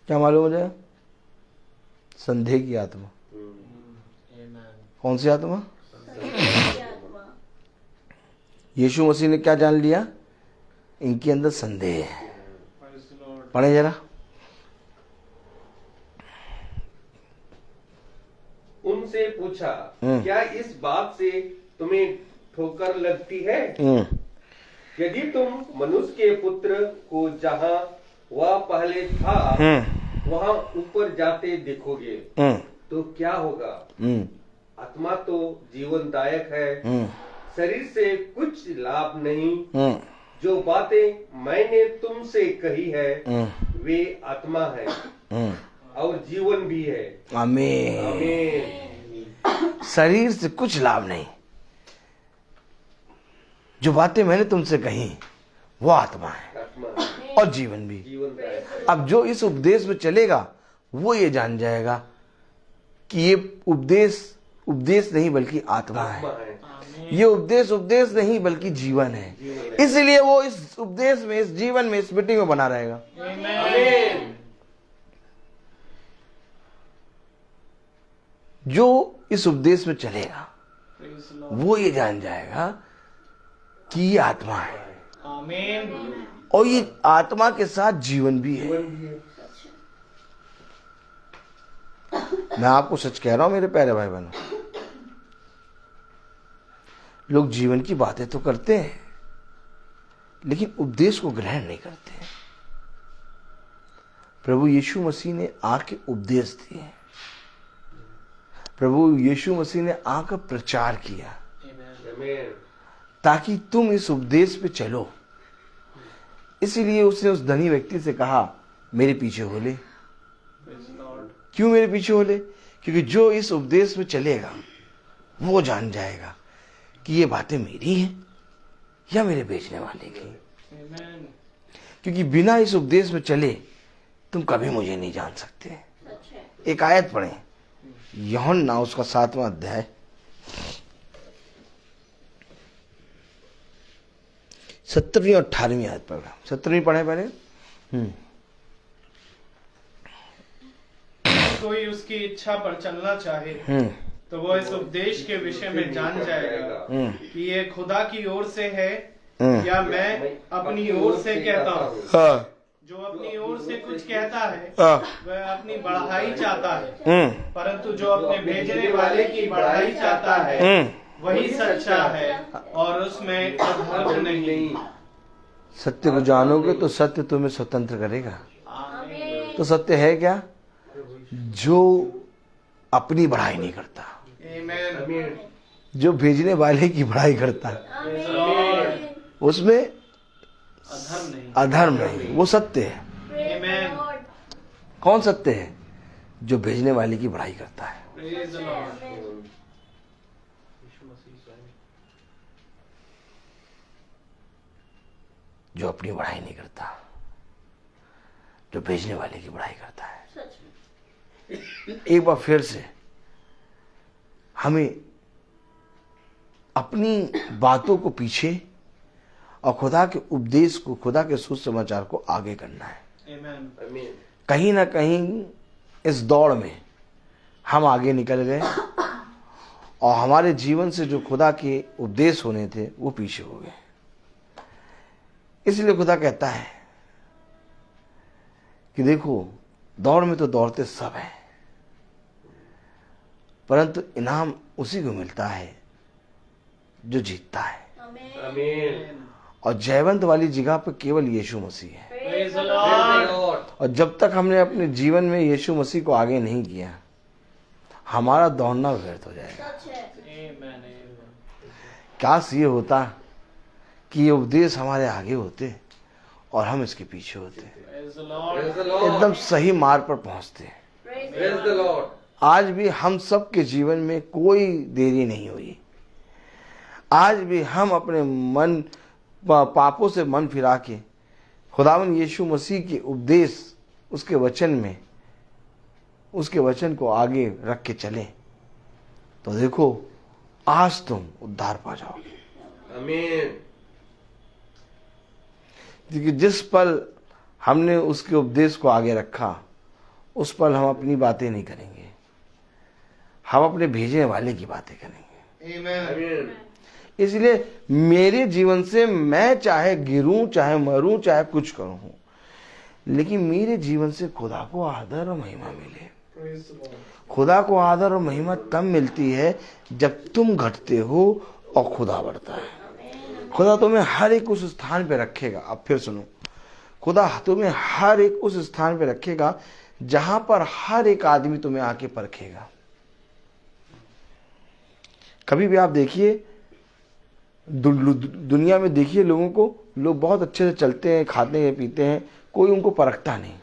[SPEAKER 3] क्या मालूम हो जाएगा? संदेह की आत्मा। कौन सी आत्मा? यीशु मसीह ने क्या जान लिया? इनके अंदर संदेह है। पढ़े जरा।
[SPEAKER 5] उनसे पूछा, क्या इस बात से तुम्हें ठोकर लगती है? यदि तुम मनुष्य के पुत्र को जहाँ वह पहले था वहां ऊपर जाते देखोगे तो क्या होगा। आत्मा तो जीवनदायक है, शरीर से कुछ लाभ नहीं। जो बातें मैंने तुमसे कही है वे आत्मा है और जीवन भी है।
[SPEAKER 3] आमीन।
[SPEAKER 5] आमीन।
[SPEAKER 3] शरीर से कुछ लाभ नहीं, जो बातें मैंने तुमसे कही वो आत्मा है
[SPEAKER 5] आत्मा है
[SPEAKER 3] और जीवन भी।
[SPEAKER 5] जीवनदायक है।
[SPEAKER 3] अब जो इस उपदेश में चलेगा वो ये जान जाएगा कि ये उपदेश नहीं बल्कि आत्मा है।
[SPEAKER 5] आत्मा है।
[SPEAKER 3] ये उपदेश नहीं बल्कि जीवन है। इसलिए वो इस उपदेश में, इस जीवन में, इस मीटिंग में बना रहेगा।
[SPEAKER 5] आमीन।
[SPEAKER 3] जो इस उपदेश में चलेगा वो ये जान जाएगा कि ये आत्मा है
[SPEAKER 1] आमीन।
[SPEAKER 3] और ये आत्मा के साथ जीवन भी है।
[SPEAKER 5] जीवन भी है।
[SPEAKER 3] मैं आपको सच कह रहा हूं मेरे प्यारे भाई बहनों, लोग जीवन की बातें तो करते हैं लेकिन उपदेश को ग्रहण नहीं करते। प्रभु यीशु मसीह ने आके उपदेश दिए, प्रभु यीशु मसीह ने आकर प्रचार किया
[SPEAKER 5] आमीन।
[SPEAKER 3] ताकि तुम इस उपदेश पे चलो। इसीलिए उसने उस धनी व्यक्ति से कहा मेरे पीछे हो ले। क्यों मेरे पीछे हो ले? क्योंकि जो इस उपदेश में चलेगा वो जान जाएगा कि ये बातें मेरी हैं या मेरे बेचने वाले की। क्योंकि बिना इस उपदेश में चले तुम कभी मुझे नहीं जान सकते। एक आयत पढ़ें, यूहन्ना उसका 7वां अध्याय 17वीं और 18वीं आयत पढ़। 17वीं पढ़े पहले।
[SPEAKER 1] कोई उसकी इच्छा पर चलना चाहे तो वो इस उपदेश के विषय में जान जाएगा कि ये खुदा की ओर से है या मैं अपनी ओर से कहता हूँ। जो अपनी ओर से कुछ कहता है वह अपनी बढ़ाई चाहता है, परंतु जो अपने भेजने वाले की बढ़ाई चाहता है वही सच्चा है और उसमें अधर्म नहीं।
[SPEAKER 3] सत्य को जानोगे तो सत्य तुम्हें स्वतंत्र करेगा। तो सत्य है क्या? जो अपनी बढ़ाई नहीं करता,
[SPEAKER 1] आमीन।
[SPEAKER 3] जो भेजने वाले की बढ़ाई करता है उसमें अधर्म नहीं, वो सत्य है।
[SPEAKER 1] आमीन।
[SPEAKER 3] कौन सत्य है? जो भेजने वाले की बढ़ाई करता है।
[SPEAKER 1] Praise the Lord.
[SPEAKER 3] जो अपनी बढ़ाई नहीं करता, जो भेजने वाले की बढ़ाई करता है। एक बार फिर से हमें अपनी बातों को पीछे और खुदा के उपदेश को, खुदा के सुसमाचार को आगे करना है।
[SPEAKER 1] आमीन।
[SPEAKER 3] कहीं ना कहीं इस दौड़ में हम आगे निकल गए और हमारे जीवन से जो खुदा के उपदेश होने थे वो पीछे हो गए। इसलिए खुदा कहता है कि देखो, दौड़ में तो दौड़ते सब हैं, परंतु इनाम उसी को मिलता है जो जीतता है।
[SPEAKER 5] आमीन।
[SPEAKER 3] और जयवंत वाली जगह पर केवल यीशु मसीह है।
[SPEAKER 1] Praise the Lord.
[SPEAKER 3] और जब तक हमने अपने जीवन में यीशु मसीह को आगे नहीं किया, हमारा दौड़ना व्यर्थ हो जाएगा।
[SPEAKER 1] Amen.
[SPEAKER 3] काश ये होता कि ये उपदेश हमारे आगे होते और हम इसके पीछे होते,
[SPEAKER 1] Praise the Lord.
[SPEAKER 5] Praise the Lord.
[SPEAKER 3] एकदम सही मार्ग पर पहुंचते।
[SPEAKER 5] Praise the Lord.
[SPEAKER 3] आज भी हम सब के जीवन में कोई देरी नहीं हुई। आज भी हम अपने मन पापों से मन फिरा के खुदावंद यीशु मसीह के उपदेश, उसके वचन में, उसके वचन को आगे रख के चले तो देखो आज तुम उद्धार पा जाओगे।
[SPEAKER 5] आमीन।
[SPEAKER 3] क्योंकि जिस पल हमने उसके उपदेश को आगे रखा उस पल हम अपनी बातें नहीं करेंगे, हम अपने भेजने वाले की बातें करेंगे।
[SPEAKER 1] Amen.
[SPEAKER 5] आमीन।
[SPEAKER 3] इसलिए मेरे जीवन से मैं चाहे गिरूं, चाहे मरूं, चाहे कुछ करूं, लेकिन मेरे जीवन से खुदा को आदर और महिमा मिले।
[SPEAKER 1] Praise the Lord.
[SPEAKER 3] खुदा को आदर और महिमा तब मिलती है जब तुम घटते हो और खुदा बढ़ता है। खुदा तुम्हें हर एक उस स्थान पे रखेगा। अब फिर सुनो, खुदा तुम्हें हर एक उस स्थान पे रखेगा जहां पर हर एक आदमी तुम्हें आके परखेगा। कभी भी आप देखिए दुनिया में, देखिए लोगों को, लोग बहुत अच्छे से चलते हैं, खाते हैं, पीते हैं, कोई उनको परखता नहीं,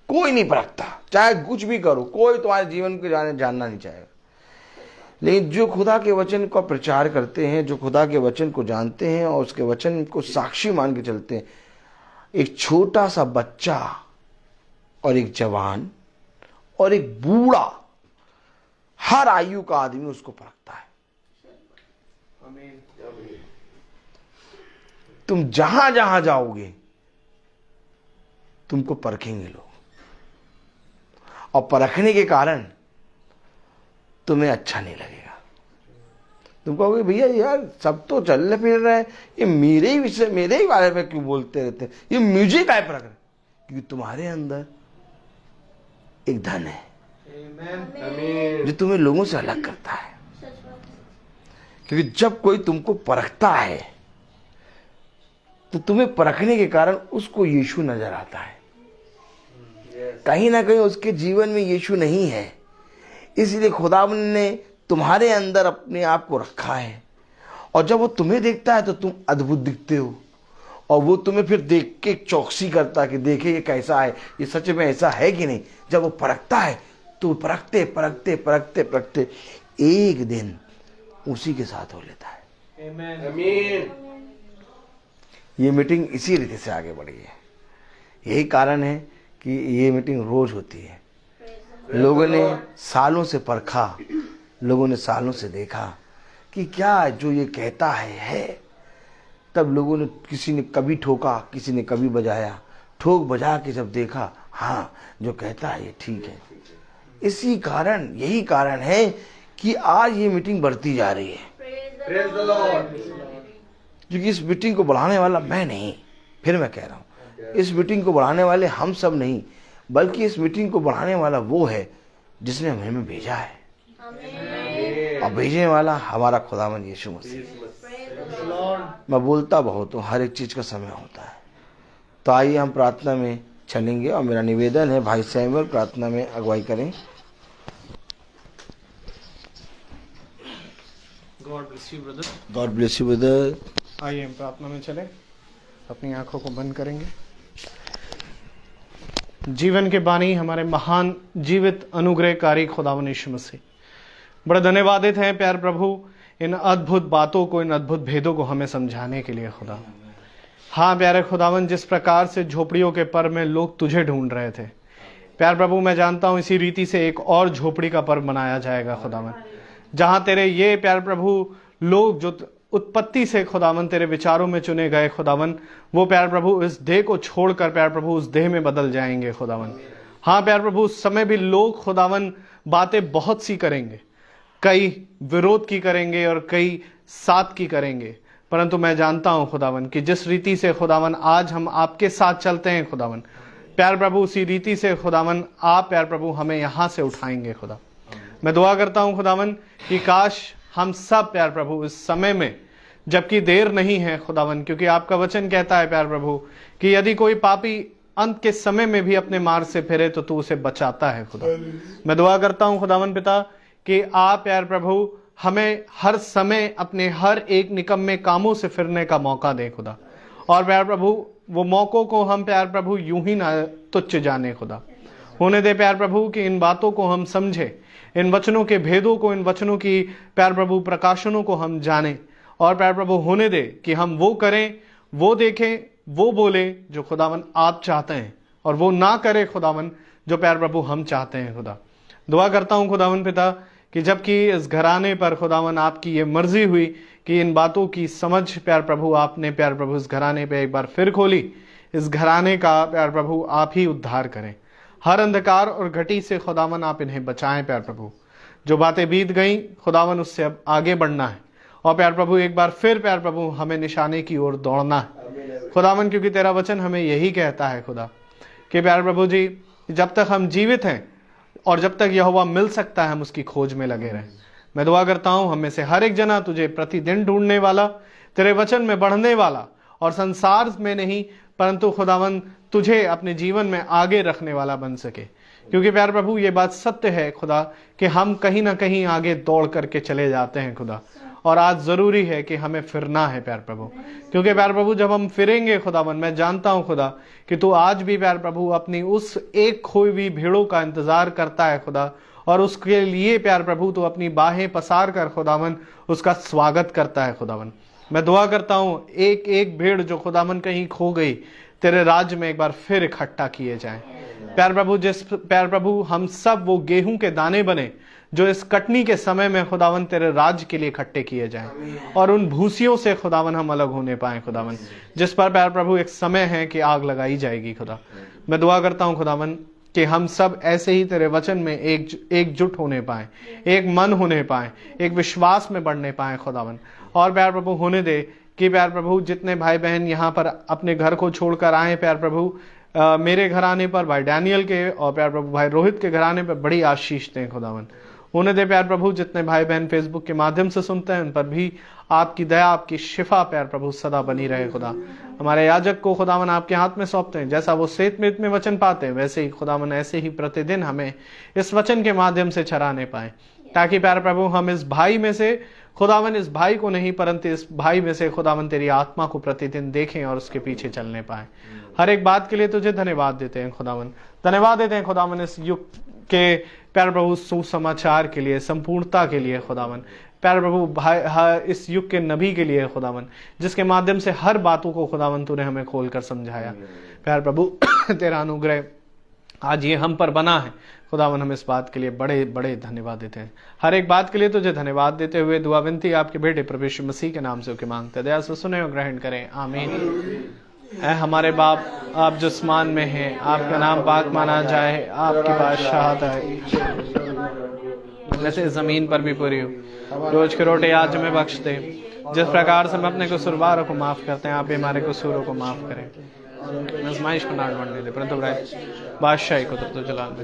[SPEAKER 3] कोई नहीं परखता, चाहे कुछ भी करो, कोई तुम्हारे जीवन को जानना नहीं चाहेगा। लेकिन जो खुदा के वचन का प्रचार करते हैं, जो खुदा के वचन को जानते हैं और उसके वचन को साक्षी मान के चलते हैं, एक छोटा सा बच्चा और एक जवान और एक बूढ़ा, हर आयु का आदमी उसको परखता है। तुम जहां जहां जाओगे तुमको परखेंगे लोग, और परखने के कारण तुम्हें अच्छा नहीं लगेगा। तुम कहोगे भैया यार सब तो चल फिर रहे हैं, ये मेरे ही विषय, मेरे ही बारे में क्यों बोलते रहते हैं, ये मुझे काय परख रहे? क्योंकि तुम्हारे अंदर एक धन है जो तुम्हें लोगों से अलग करता है। क्योंकि जब कोई तुमको परखता है तो तुम्हें परखने के कारण उसको यीशु नजर आता है। कहीं ना कहीं उसके जीवन में यीशु नहीं है, इसलिए खुदावन ने तुम्हारे अंदर अपने आप को रखा है। और जब वो तुम्हें देखता है तो तुम अद्भुत दिखते हो, और वो तुम्हें फिर देख के चौकसी करता है कि देखे ये कैसा है, ये सच में ऐसा है कि नहीं। जब वो परखता है तो परखते परखते परखते परखते एक दिन उसी के साथ हो लेता है।
[SPEAKER 5] आमीन।
[SPEAKER 3] ये मीटिंग इसी रीति से आगे बढ़ी है। यही कारण है कि ये मीटिंग रोज होती है। लोगों ने सालों से परखा, लोगों ने सालों से देखा कि क्या जो ये कहता है। तब लोगों ने, किसी ने कभी ठोका, किसी ने कभी बजाया, ठोक बजा के जब देखा, हाँ जो कहता है ये ठीक है। इसी कारण, यही कारण है कि आज ये मीटिंग बढ़ती जा रही है।
[SPEAKER 5] Praise the Lord.
[SPEAKER 3] क्योंकि इस मीटिंग को बढ़ाने वाला मैं नहीं, फिर मैं कह रहा हूं, इस मीटिंग को बढ़ाने वाले हम सब नहीं, बल्कि इस मीटिंग को बढ़ाने वाला वो है जिसने हमें भेजा है। और भेजने वाला हमारा खुदावंद यीशु मसीह। मैं बोलता बहुत हूँ, हर एक चीज का समय होता है। तो आइए हम प्रार्थना में चलेंगे, और मेरा निवेदन है भाई सैमुअल प्रार्थना में अगुवाई करें।
[SPEAKER 1] God bless you brother.
[SPEAKER 3] God bless you brother.
[SPEAKER 1] आइए हम प्रार्थना में चलें, अपनी आंखों को बंद करेंगे। जीवन के बानी हमारे महान जीवित अनुग्रहकारी खुदावंद यीशु मसीह, बड़ा धन्यवादित हैं प्यार प्रभु, इन अद्भुत बातों को, इन अद्भुत भेदों को हमें समझाने के लिए खुदा। हाँ प्यारे खुदावन, जिस प्रकार से झोपड़ियों के पर में लोग तुझे ढूंढ रहे थे प्यार प्रभु, मैं जानता हूं इसी रीति से एक और झोपड़ी का पर्व मनाया जाएगा खुदावन, जहां तेरे ये प्यार प्रभु लोग जो उत्पत्ति से खुदावन तेरे विचारों में चुने गए खुदावन, वो प्यार प्रभु इस देह को छोड़कर प्यार प्रभु उस देह में बदल जाएंगे खुदावन। हाँ प्यार प्रभु, उस समय भी लोग खुदावन बातें बहुत सी करेंगे, कई विरोध की करेंगे और कई साथ की करेंगे, परंतु मैं जानता हूं खुदावन कि जिस रीति से खुदावन आज हम आपके साथ चलते हैं खुदावन प्यार प्रभु, उसी रीति से खुदावन आप प्यार प्रभु हमें यहां से उठाएंगे खुदा। मैं दुआ करता हूं खुदावन कि काश हम सब प्यार प्रभु इस समय में, जबकि देर नहीं है खुदावन, क्योंकि आपका वचन कहता है प्यार प्रभु कि यदि कोई पापी अंत के समय में भी अपने मार्ग से फिरे तो तू उसे बचाता है खुदा। मैं दुआ करता हूं खुदावन पिता कि आप प्यार प्रभु हमें हर समय अपने हर एक निकम्मे कामों से फिरने का मौका दे खुदा, और प्यार प्रभु वो मौकों को हम प्यार प्रभु यूं ही ना तुच्छ जाने खुदा। होने दे प्यार प्रभु कि इन बातों को हम समझे, इन वचनों के भेदों को, इन वचनों की प्यार प्रभु प्रकाशनों को हम जाने, और प्यार प्रभु होने दे कि हम वो करें, वो देखें, वो बोले जो खुदावन आप चाहते हैं, और वो ना करे खुदावन जो प्यार प्रभु हम चाहते हैं खुदा। दुआ करता हूं खुदावन पिता कि जबकि इस घराने पर खुदावन आपकी ये मर्जी हुई कि इन बातों की समझ प्यार प्रभु आपने प्यार प्रभु इस घराने पे एक बार फिर खोली, इस घराने का प्यार प्रभु आप ही उद्धार करें। हर अंधकार और घटी से खुदावन आप इन्हें बचाएं प्यार प्रभु। जो बातें बीत गई खुदावन उससे अब आगे बढ़ना है, और प्यार प्रभु एक बार फिर प्यार प्रभु हमें निशाने की ओर दौड़ना है खुदावन, क्योंकि तेरा वचन हमें यही कहता है खुदा कि प्यार प्रभु जी जब तक हम जीवित हैं और जब तक यहोवा मिल सकता है हम उसकी खोज में लगे रहें। मैं दुआ करता हूं हमें से हर एक जना तुझे प्रतिदिन ढूंढने वाला, तेरे वचन में बढ़ने वाला और संसार में नहीं परंतु खुदावन तुझे अपने जीवन में आगे रखने वाला बन सके। क्योंकि प्यारे प्रभु ये बात सत्य है खुदा कि हम कहीं ना कहीं आगे दौड़ करके चले जाते हैं खुदा, और आज जरूरी है कि हमें फिरना है प्यारे प्रभु। क्योंकि प्यारे प्रभु जब हम फिरेंगे खुदावन, मैं जानता हूं खुदा कि तू आज भी प्यारे प्रभु अपनी उस एक खोई हुई भेड़ों का इंतजार करता है खुदा, और उसके लिए प्यारे प्रभु तू अपनी बाहें पसार कर खुदावन उसका स्वागत करता है खुदावन। मैं दुआ करता हूं एक एक भेड़ जो खुदावन कहीं खो गई तेरे राज्य में एक बार फिर इकट्ठा किए जाएं प्यारे प्रभु। प्यारे प्रभु हम सब वो गेहूं के दाने बने जो इस कटनी के समय में खुदावन तेरे राज्य के लिए इकट्ठे किए जाएं, और उन भूसियों से खुदावन हम अलग होने पाए खुदावन, जिस पर प्यारे प्रभु एक समय है कि आग लगाई जाएगी खुदा। मैं दुआ करता हूं खुदावन कि हम सब ऐसे ही तेरे वचन में एकजुट होने पाए, एक मन होने पाए, एक विश्वास में बढ़ने पाए खुदावन। और प्यारे प्रभु होने दे कि प्यारे प्रभु जितने भाई बहन यहाँ पर अपने घर को छोड़कर आए प्यारे प्रभु, मेरे घराने पर भाई डैनियल के और प्यारे प्रभु भाई रोहित के घराने पर बड़ी आशीष दें खुदावन। होने दे प्यारे प्रभु जितने भाई बहन फेसबुक के माध्यम से सुनते हैं उन पर भी आपकी दया, आपकी शिफा प्यारे प्रभु सदा बनी रहे खुदा। हमारे याजक को खुदावन आपके हाथ में सौंपते हैं, जैसा वो सेतमेत में वचन पाते हैं वैसे ही खुदावन ऐसे ही प्रतिदिन हमें इस वचन के माध्यम से चराने पाए, ताकि प्यारे प्रभु हम इस भाई में से खुदावन, इस भाई को नहीं परंतु इस भाई में से खुदावन तेरी आत्मा को प्रतिदिन देखें और उसके पीछे चलने पाए। हर एक बात के लिए तुझे धन्यवाद देते हैं खुदावन। धन्यवाद देते हैं खुदावन इस युग के प्यारे प्रभु सुसमाचार के लिए, संपूर्णता के लिए खुदावन। प्यारे प्रभु भाई इस युग के नबी के लिए खुदावन, जिसके माध्यम से हर बातों को खुदावन तूने हमें खोल कर समझाया। प्यारे प्रभु तेरा अनुग्रह आज ये हम पर बना है खुदावन, हम इस बात के लिए बड़े बड़े धन्यवाद देते हैं। हर एक बात के लिए तुझे धन्यवाद देते हुए दुआ विनती आपके बेटे प्रभु यीशु मसीह के नाम से होकर मांगते, दया से सुने और ग्रहण करें, आमीन। ऐ हमारे बाप आप जो आसमान में हैं, आपका नाम पाक माना जाए, आपकी बादशाहत आए वैसे जमीन पर भी पूरी हो। रोज की रोटी आज हमें बख्श दे, जिस प्रकार से हम अपने कसूरवारों को माफ करते हैं आप भी हमारे कसूरों को माफ करें। आजमाइश को ना ढूंढने दे परंतु बादशाही को तो जलाल दे।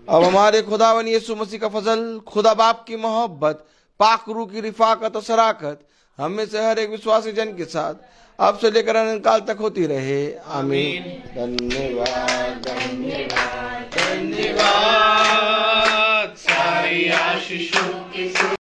[SPEAKER 3] अब हमारे खुदावन यीशु मसीह का फजल, खुदा बाप की मोहब्बत, पाक रूह की रिफाकत और शराकत हमें से हर एक विश्वासी जन के साथ अब से लेकर अनंत काल तक होती रहे, आमीन। धन्यवाद धन्यवाद धन्यवाद सारी आशीषों